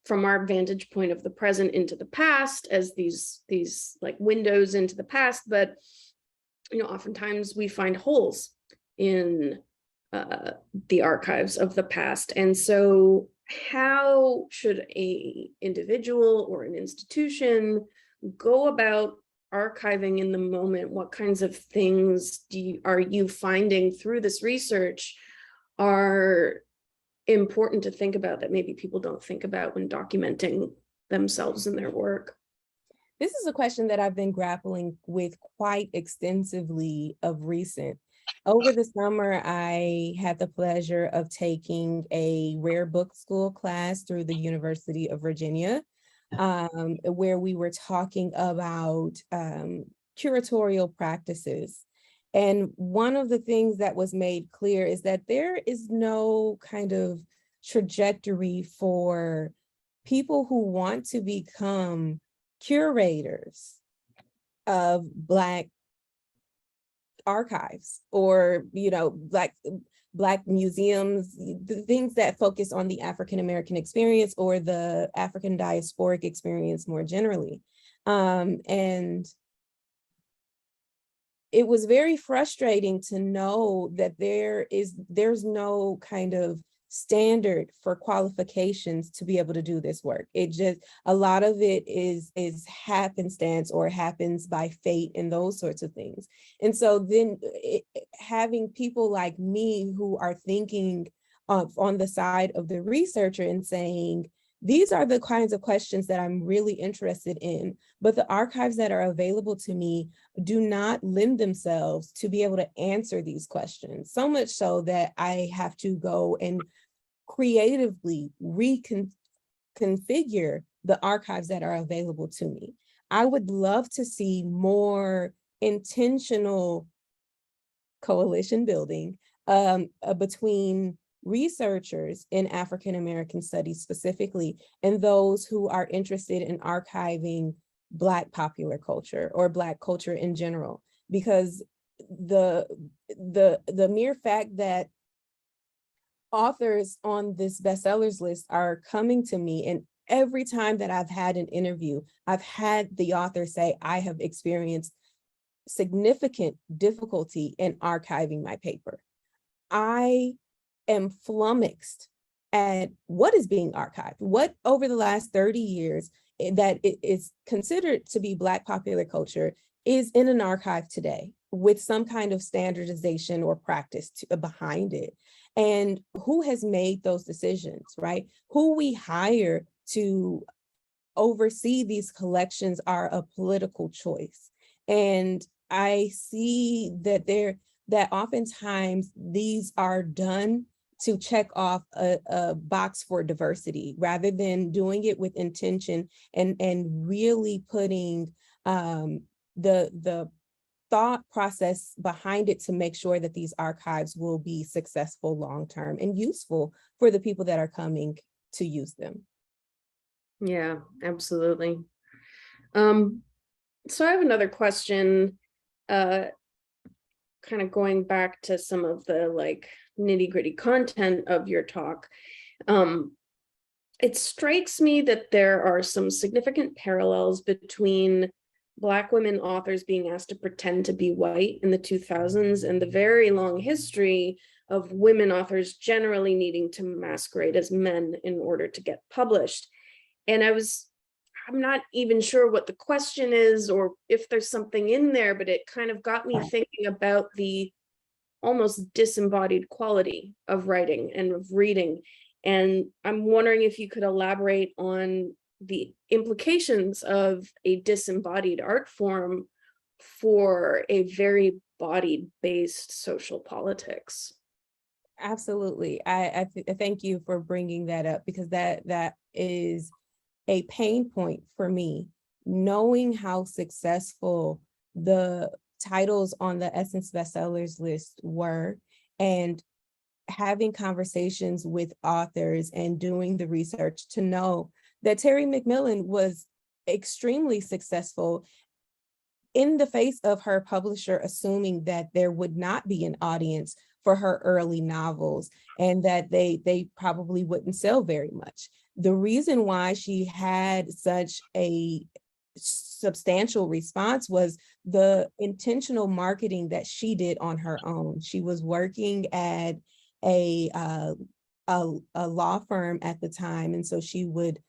from our vantage point of the present into the past as these like windows into the past, but oftentimes we find holes in the archives of the past. And so how should a individual or an institution go about archiving in the moment? What kinds of things are you finding through this research are important to think about that maybe people don't think about when documenting themselves and their work? This is a question that I've been grappling with quite extensively of recent. Over the summer, I had the pleasure of taking a rare book school class through the University of Virginia, where we were talking about curatorial practices. And one of the things that was made clear is that there is no kind of trajectory for people who want to become curators of Black archives or, Black museums, the things that focus on the African-American experience or the African diasporic experience more generally. And it was very frustrating to know that there's no kind of standard for qualifications to be able to do this work. It just, a lot of it is happenstance or happens by fate and those sorts of things. And so then having people like me who are thinking on the side of the researcher and saying, these are the kinds of questions that I'm really interested in, but the archives that are available to me do not lend themselves to be able to answer these questions. So much so that I have to go and creatively reconfigure the archives that are available to me. I would love to see more intentional coalition building between researchers in African-American studies specifically, and those who are interested in archiving Black popular culture or Black culture in general, because the mere fact that authors on this bestsellers list are coming to me, and every time that I've had an interview, I've had the author say, I have experienced significant difficulty in archiving my paper. I am flummoxed at what is being archived, what over the last 30 years that it is considered to be Black popular culture is in an archive today with some kind of standardization or practice behind it. And who has made those decisions, right? Who we hire to oversee these collections are a political choice. And I see that oftentimes these are done to check off a box for diversity rather than doing it with intention and really putting the thought process behind it to make sure that these archives will be successful long-term and useful for the people that are coming to use them. Yeah, absolutely. So I have another question, kind of going back to some of the nitty-gritty content of your talk. It strikes me that there are some significant parallels between Black women authors being asked to pretend to be white in the 2000s and the very long history of women authors generally needing to masquerade as men in order to get published. And I'm not even sure what the question is or if there's something in there, but it kind of got me thinking about the almost disembodied quality of writing and of reading. And I'm wondering if you could elaborate on the implications of a disembodied art form for a very body-based social politics. Absolutely. I thank you for bringing that up, because that is a pain point for me, knowing how successful the titles on the Essence bestsellers list were, and having conversations with authors and doing the research to know that Terry McMillan was extremely successful in the face of her publisher assuming that there would not be an audience for her early novels and that they probably wouldn't sell very much. the reason why she had such a substantial response was the intentional marketing that she did on her own. She was working at a law firm at the time, and so she would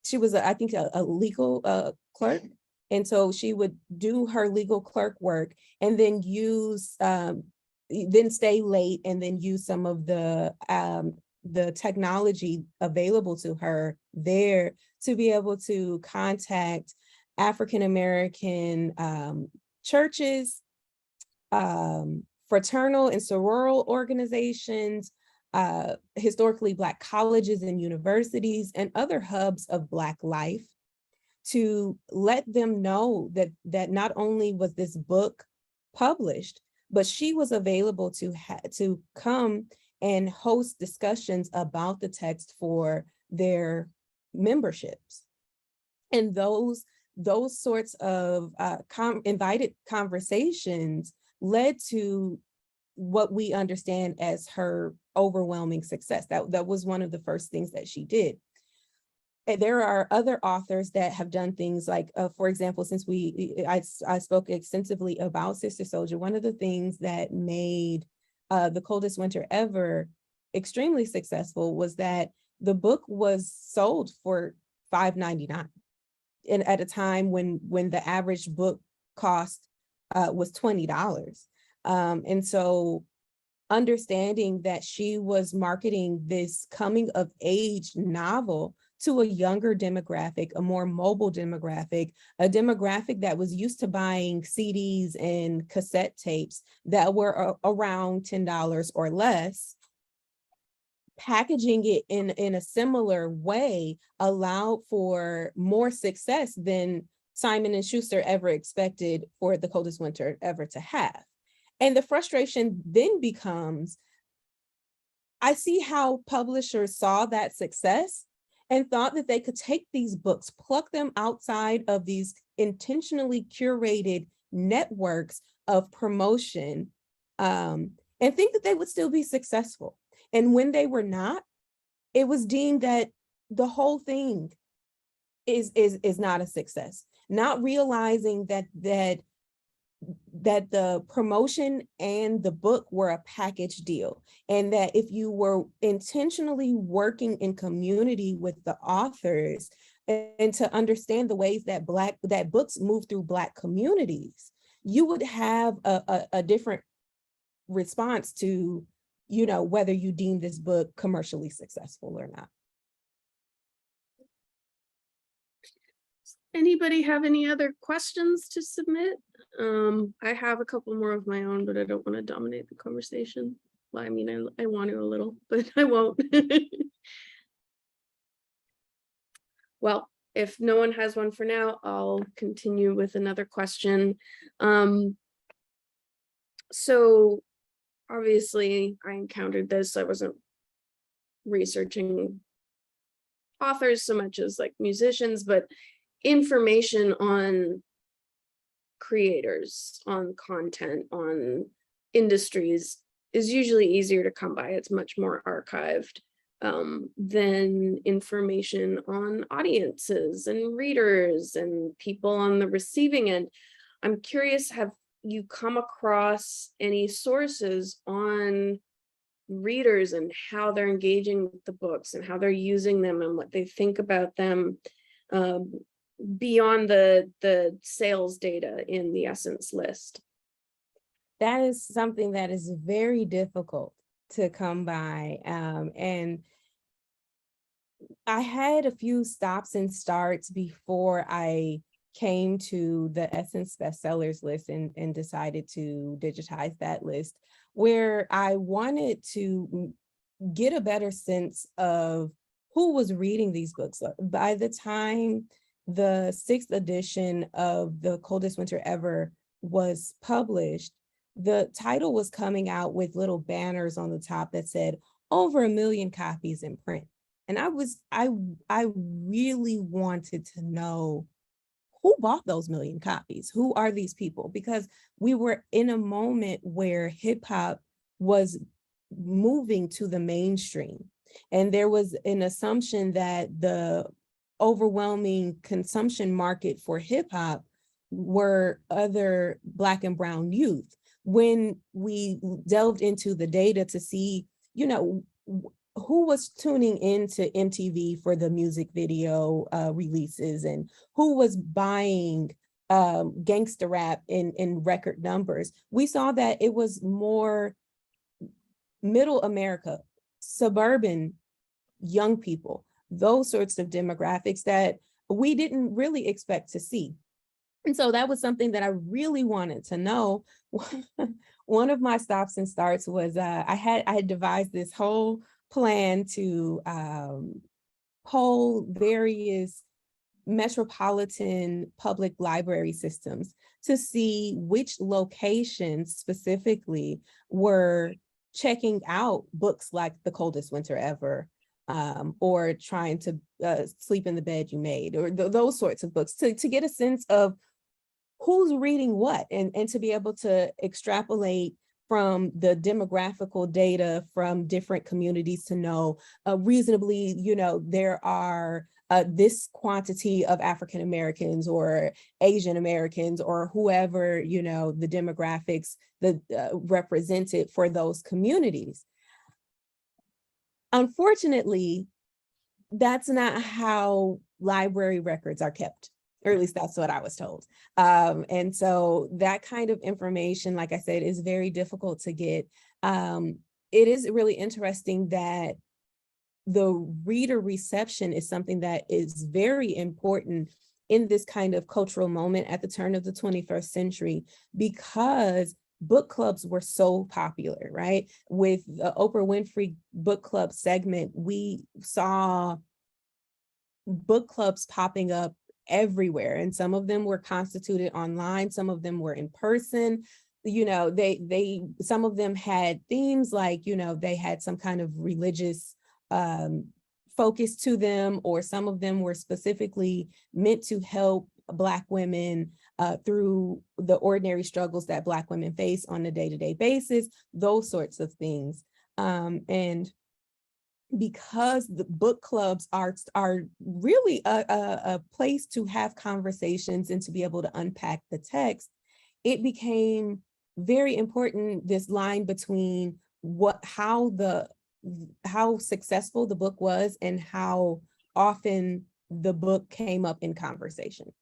she was I think a legal clerk, and so she would do her legal clerk work and then use then stay late and then use some of the technology available to her there to be able to contact African-American churches, fraternal and sororal organizations, historically Black colleges and universities, and other hubs of Black life, to let them know that not only was this book published, but she was available to come and host discussions about the text for their memberships. And those sorts of invited conversations led to what we understand as her overwhelming success. That was one of the first things that she did. And there are other authors that have done things like, for example, since I spoke extensively about Sister Souljah, one of the things that made The Coldest Winter Ever extremely successful was that the book was sold for $5.99, and at a time when the average book cost was $20. And so understanding that she was marketing this coming of age novel to a younger demographic, a more mobile demographic, a demographic that was used to buying CDs and cassette tapes that were around $10 or less, packaging it in a similar way allowed for more success than Simon & Schuster ever expected for The Coldest Winter Ever to have. And the frustration then becomes, I see how publishers saw that success and thought that they could take these books, pluck them outside of these intentionally curated networks of promotion, and think that they would still be successful. And when they were not, it was deemed that the whole thing is not a success, not realizing that the promotion and the book were a package deal, and that if you were intentionally working in community with the authors and to understand the ways that books move through Black communities, you would have a different response to, whether you deem this book commercially successful or not. Anybody have any other questions to submit? I have a couple more of my own, but I don't want to dominate the conversation. Well, I mean, I want to a little, but I won't. Well, if no one has one for now, I'll continue with another question. So obviously I encountered this. I wasn't researching authors so much as like musicians, but information on creators, on content, on industries is usually easier to come by. It's much more archived than information on audiences and readers and people on the receiving end. I'm curious, have you come across any sources on readers and how they're engaging with the books and how they're using them and what they think about them, beyond the sales data in the Essence list? That is something that is very difficult to come by. And I had a few stops and starts before I came to the Essence bestsellers list and decided to digitize that list, where I wanted to get a better sense of who was reading these books. By the time the 6th edition of The Coldest Winter Ever was published, the title was coming out with little banners on the top that said over 1 million copies in print. And I really wanted to know who bought those 1 million copies? Who are these people? Because we were in a moment where hip hop was moving to the mainstream. And there was an assumption that the overwhelming consumption market for hip hop were other Black and brown youth. When we delved into the data to see, you know, who was tuning into MTV for the music video releases and who was buying gangster rap in record numbers, we saw that it was more middle America, suburban young people, those sorts of demographics that we didn't really expect to see. And so that was something that I really wanted to know. One of my stops and starts was I had devised this whole plan to poll various metropolitan public library systems to see which locations specifically were checking out books like The Coldest Winter Ever, or Trying to Sleep in the Bed You Made, or those sorts of books, to get a sense of who's reading what, and to be able to extrapolate from the demographical data from different communities to know reasonably, you know, there are this quantity of African Americans or Asian Americans or whoever, you know, the demographics that represented for those communities. Unfortunately, that's not how library records are kept, or at least that's what I was told. And so that kind of information, like I said, is very difficult to get. It is really interesting that the reader reception is something that is very important in this kind of cultural moment at the turn of the 21st century, because book clubs were so popular, right? With the Oprah Winfrey book club segment, we saw book clubs popping up everywhere, and some of them were constituted online, some of them were in person. You know, some of them had themes like, you know, they had some kind of religious focus to them, or some of them were specifically meant to help Black women through the ordinary struggles that Black women face on a day-to-day basis, those sorts of things. And because the book clubs are really a place to have conversations and to be able to unpack the text, it became very important, this line between how successful the book was and how often the book came up in conversation.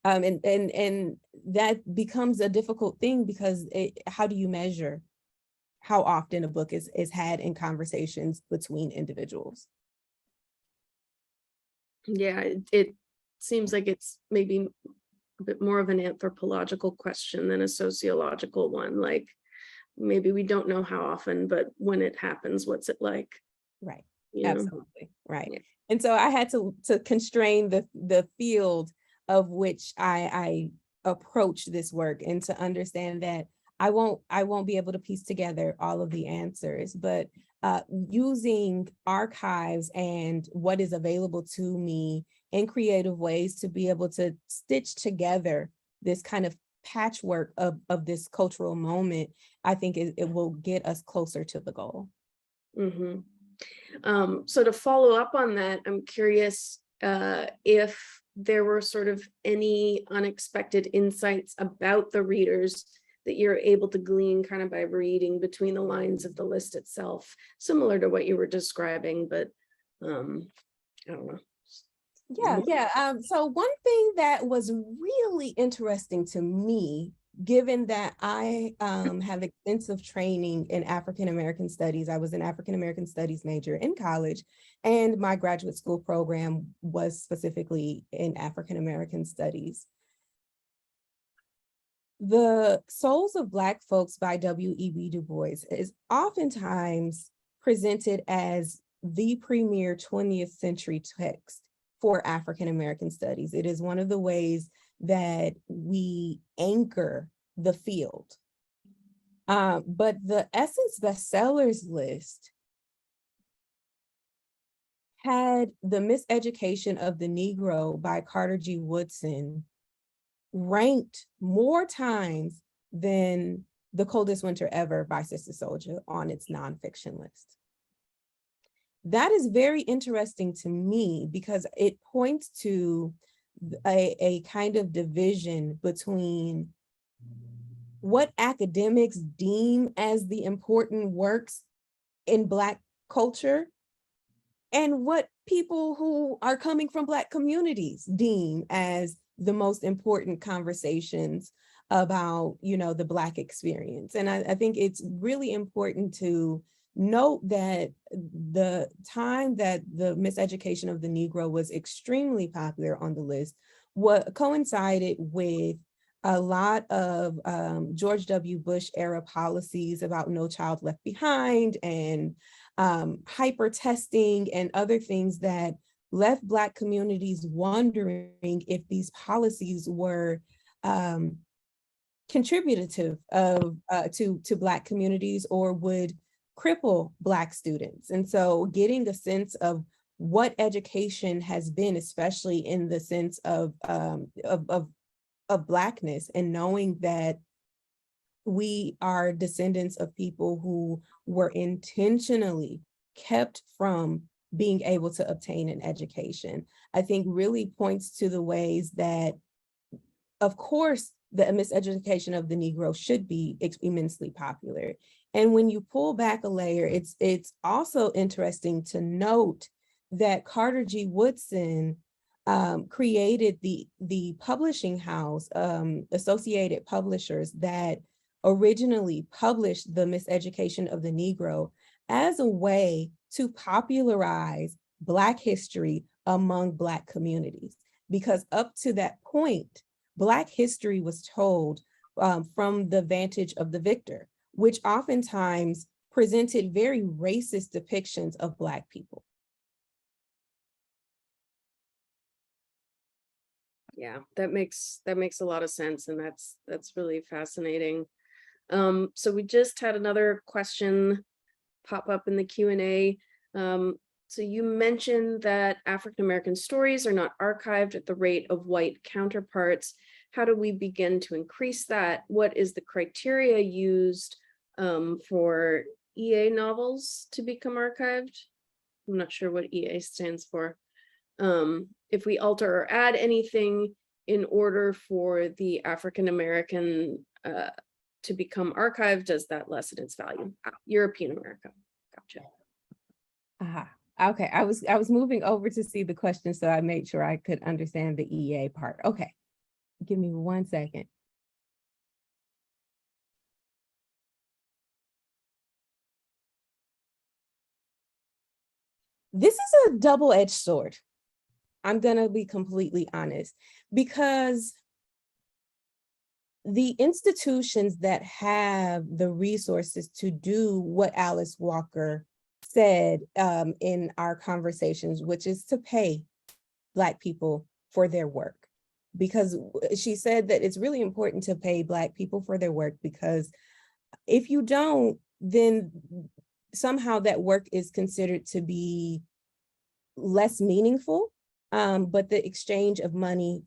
And that becomes a difficult thing, because how do you measure how often a book is had in conversations between individuals? Yeah, it seems like it's maybe a bit more of an anthropological question than a sociological one. Like, maybe we don't know how often, but when it happens, what's it like? Right. You know? Absolutely. Right. Yeah. And so I had to constrain the field of which I approach this work, and to understand that I won't be able to piece together all of the answers, but using archives and what is available to me in creative ways to be able to stitch together this kind of patchwork of this cultural moment, I think it will get us closer to the goal. Mm-hmm. So to follow up on that, I'm curious if there were sort of any unexpected insights about the readers that you're able to glean kind of by reading between the lines of the list itself, similar to what you were describing, but I don't know. Yeah. So one thing that was really interesting to me, given that I have extensive training in African American studies, I was an African American studies major in college, and my graduate school program was specifically in African American studies. The Souls of Black Folks by W.E.B. Du Bois is oftentimes presented as the premier 20th century text for African American studies. It is one of the ways that we anchor the field. But the Essence bestsellers list had The Miseducation of the Negro by Carter G. Woodson ranked more times than The Coldest Winter Ever by Sister Souljah on its nonfiction list. that is very interesting to me because it points to a kind of division between what academics deem as the important works in Black culture and what people who are coming from Black communities deem as the most important conversations about, the Black experience. And I think it's really important to note that the time that the miseducation of the Negro was extremely popular on the list coincided with a lot of George W. Bush era policies about No Child Left Behind and hyper testing and other things that left Black communities wondering if these policies were contributive to Black communities or would cripple Black students. And so getting a sense of what education has been, especially in the sense of Blackness, and knowing that we are descendants of people who were intentionally kept from being able to obtain an education, I think really points to the ways that, of course, the miseducation of the Negro should be immensely popular. And when you pull back a layer, it's also interesting to note that Carter G. Woodson created the publishing house, Associated Publishers, that originally published The Miseducation of the Negro as a way to popularize Black history among Black communities. Because up to that point, Black history was told from the vantage of the victor, which oftentimes presented very racist depictions of Black people. Yeah, that makes a lot of sense, and that's really fascinating. So we just had another question pop up in the Q&A. So you mentioned that African American stories are not archived at the rate of white counterparts. How do we begin to increase that? What is the criteria used for EA novels to become archived? I'm not sure what EA stands for. If we alter or add anything in order for the African American to become archived, does that lessen its value? European America. Gotcha. Okay, I was moving over to see the question, so I made sure I could understand the EA part. Okay, give me 1 second. This is a double-edged sword. I'm gonna be completely honest, because the institutions that have the resources to do what Alice Walker said in our conversations, which is to pay Black people for their work. Because she said that it's really important to pay Black people for their work, because if you don't, then somehow that work is considered to be less meaningful. But the exchange of money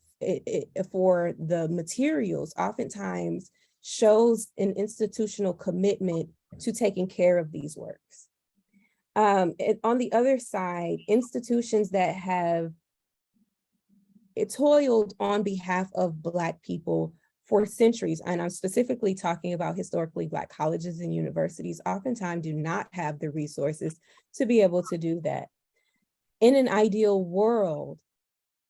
for the materials oftentimes shows an institutional commitment to taking care of these works. On the other side, institutions that have toiled on behalf of Black people for centuries, and I'm specifically talking about historically Black colleges and universities, oftentimes do not have the resources to be able to do that. In an ideal world,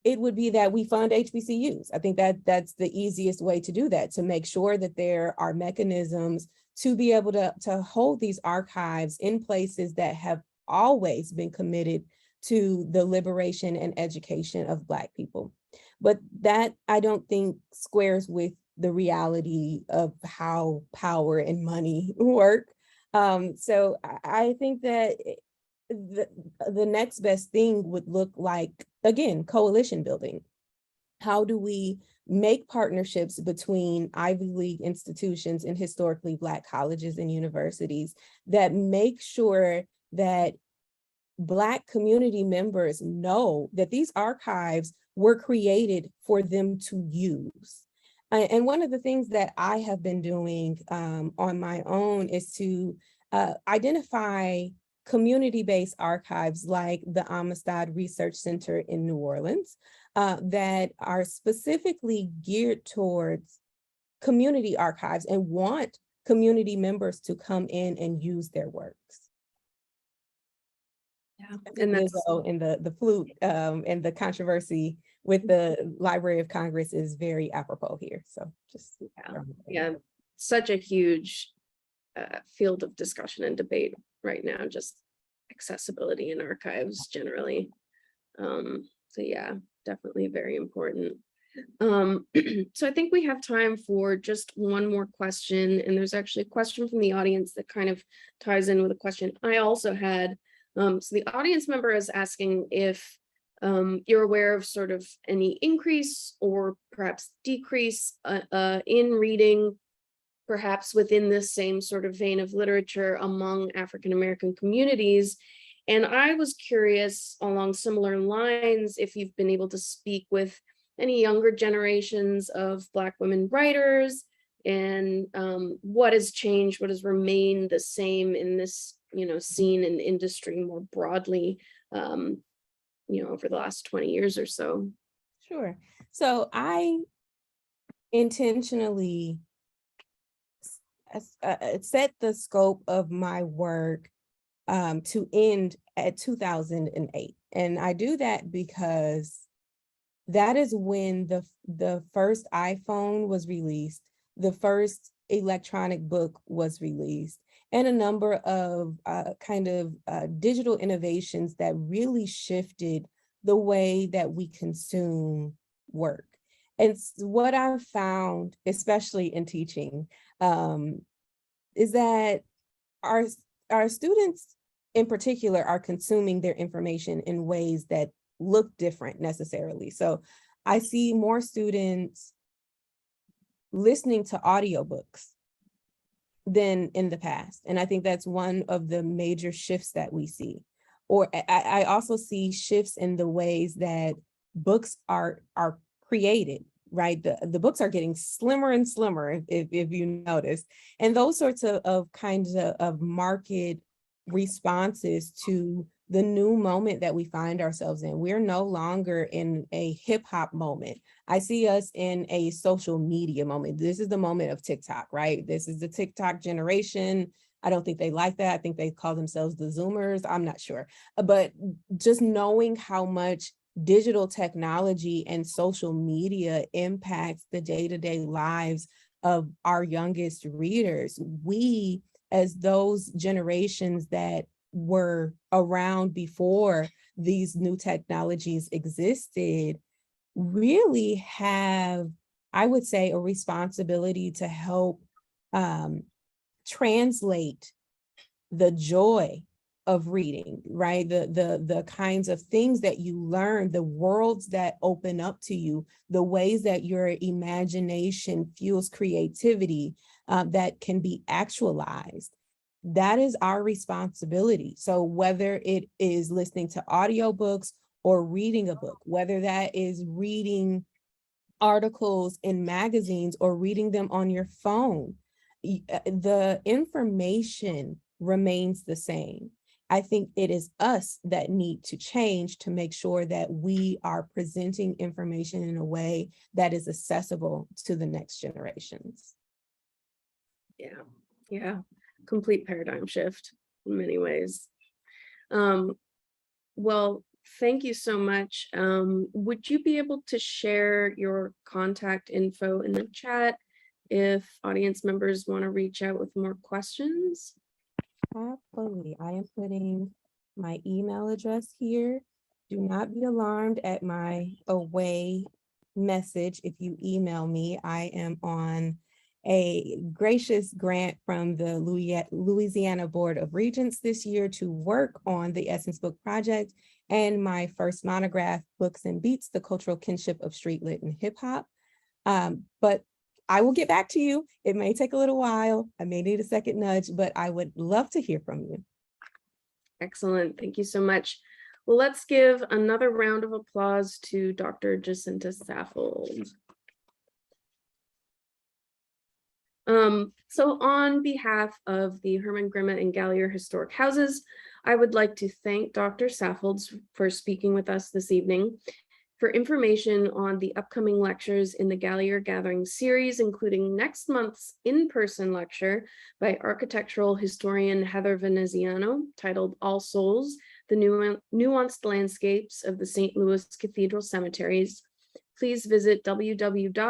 it would be that we fund HBCUs. I think that's the easiest way to do that, to make sure that there are mechanisms to be able to hold these archives in places that have always been committed to the liberation and education of Black people. But that, I don't think, squares with the reality of how power and money work. So I think that the next best thing would look like, again, coalition building. How do we make partnerships between Ivy League institutions and historically Black colleges and universities that make sure that Black community members know that these archives were created for them to use? And one of the things that I have been doing on my own is to identify community-based archives like the Amistad Research Center in New Orleans that are specifically geared towards community archives and want community members to come in and use their works. Yeah, And the flute and the controversy with the Library of Congress is very apropos here. So just yeah, such a huge field of discussion and debate right now, just accessibility in archives generally. So yeah, definitely very important. So I think we have time for just one more question, and there's actually a question from the audience that kind of ties in with a question I also had. So the audience member is asking if you're aware of sort of any increase or perhaps decrease in reading, perhaps within this same sort of vein of literature among African-American communities. And I was curious along similar lines if you've been able to speak with any younger generations of Black women writers, and what has changed, what has remained the same in this, scene and industry more broadly, over the last 20 years or so. Sure. So I intentionally set the scope of my work to end at 2008. And I do that because that is when the first iPhone was released, the first electronic book was released, and a number of digital innovations that really shifted the way that we consume work. And what I've found, especially in teaching, is that our students in particular are consuming their information in ways that look different necessarily. So I see more students listening to audiobooks than in the past. And I think that's one of the major shifts that we see. Or I also see shifts in the ways that books are created, right? The books are getting slimmer and slimmer, if you notice. And those sorts of kinds of market responses to the new moment that we find ourselves in. We're no longer in a hip hop moment. I see us in a social media moment. This is the moment of TikTok, right? This is the TikTok generation. I don't think they like that. I think they call themselves the Zoomers. I'm not sure. But just knowing how much digital technology and social media impacts the day-to-day lives of our youngest readers, we, as those generations that were around before these new technologies existed, really have, I would say, a responsibility to help translate the joy of reading, right? The kinds of things that you learn, the worlds that open up to you, the ways that your imagination fuels creativity that can be actualized. That is our responsibility. So whether it is listening to audiobooks or reading a book, whether that is reading articles in magazines or reading them on your phone, the information remains the same. I think it is us that need to change to make sure that we are presenting information in a way that is accessible to the next generations. Yeah, complete paradigm shift in many ways. Well, thank you so much. Would you be able to share your contact info in the chat if audience members want to reach out with more questions? Absolutely. I am putting my email address here. Do not be alarmed at my away message. If you email me, I am on a gracious grant from the Louisiana Board of Regents this year to work on the Essence Book Project and my first monograph, Books and Beats, The Cultural Kinship of Street Lit and Hip Hop. But I will get back to you. It may take a little while. I may need a second nudge, but I would love to hear from you. Excellent. Thank you so much. Well, let's give another round of applause to Dr. Jacinta Saffold. So on behalf of the Hermann-Grima and Gallier Historic Houses, I would like to thank Dr. Saffold for speaking with us this evening. For information on the upcoming lectures in the Gallier Gathering series, including next month's in-person lecture by architectural historian Heather Veneziano, titled All Souls, the Nuanced Landscapes of the St. Louis Cathedral Cemeteries, please visit www.hgghh.org.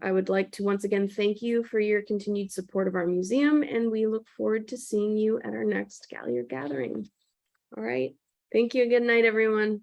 I would like to once again thank you for your continued support of our museum, and we look forward to seeing you at our next Gallier Gathering. All right. Thank you. Good night, everyone.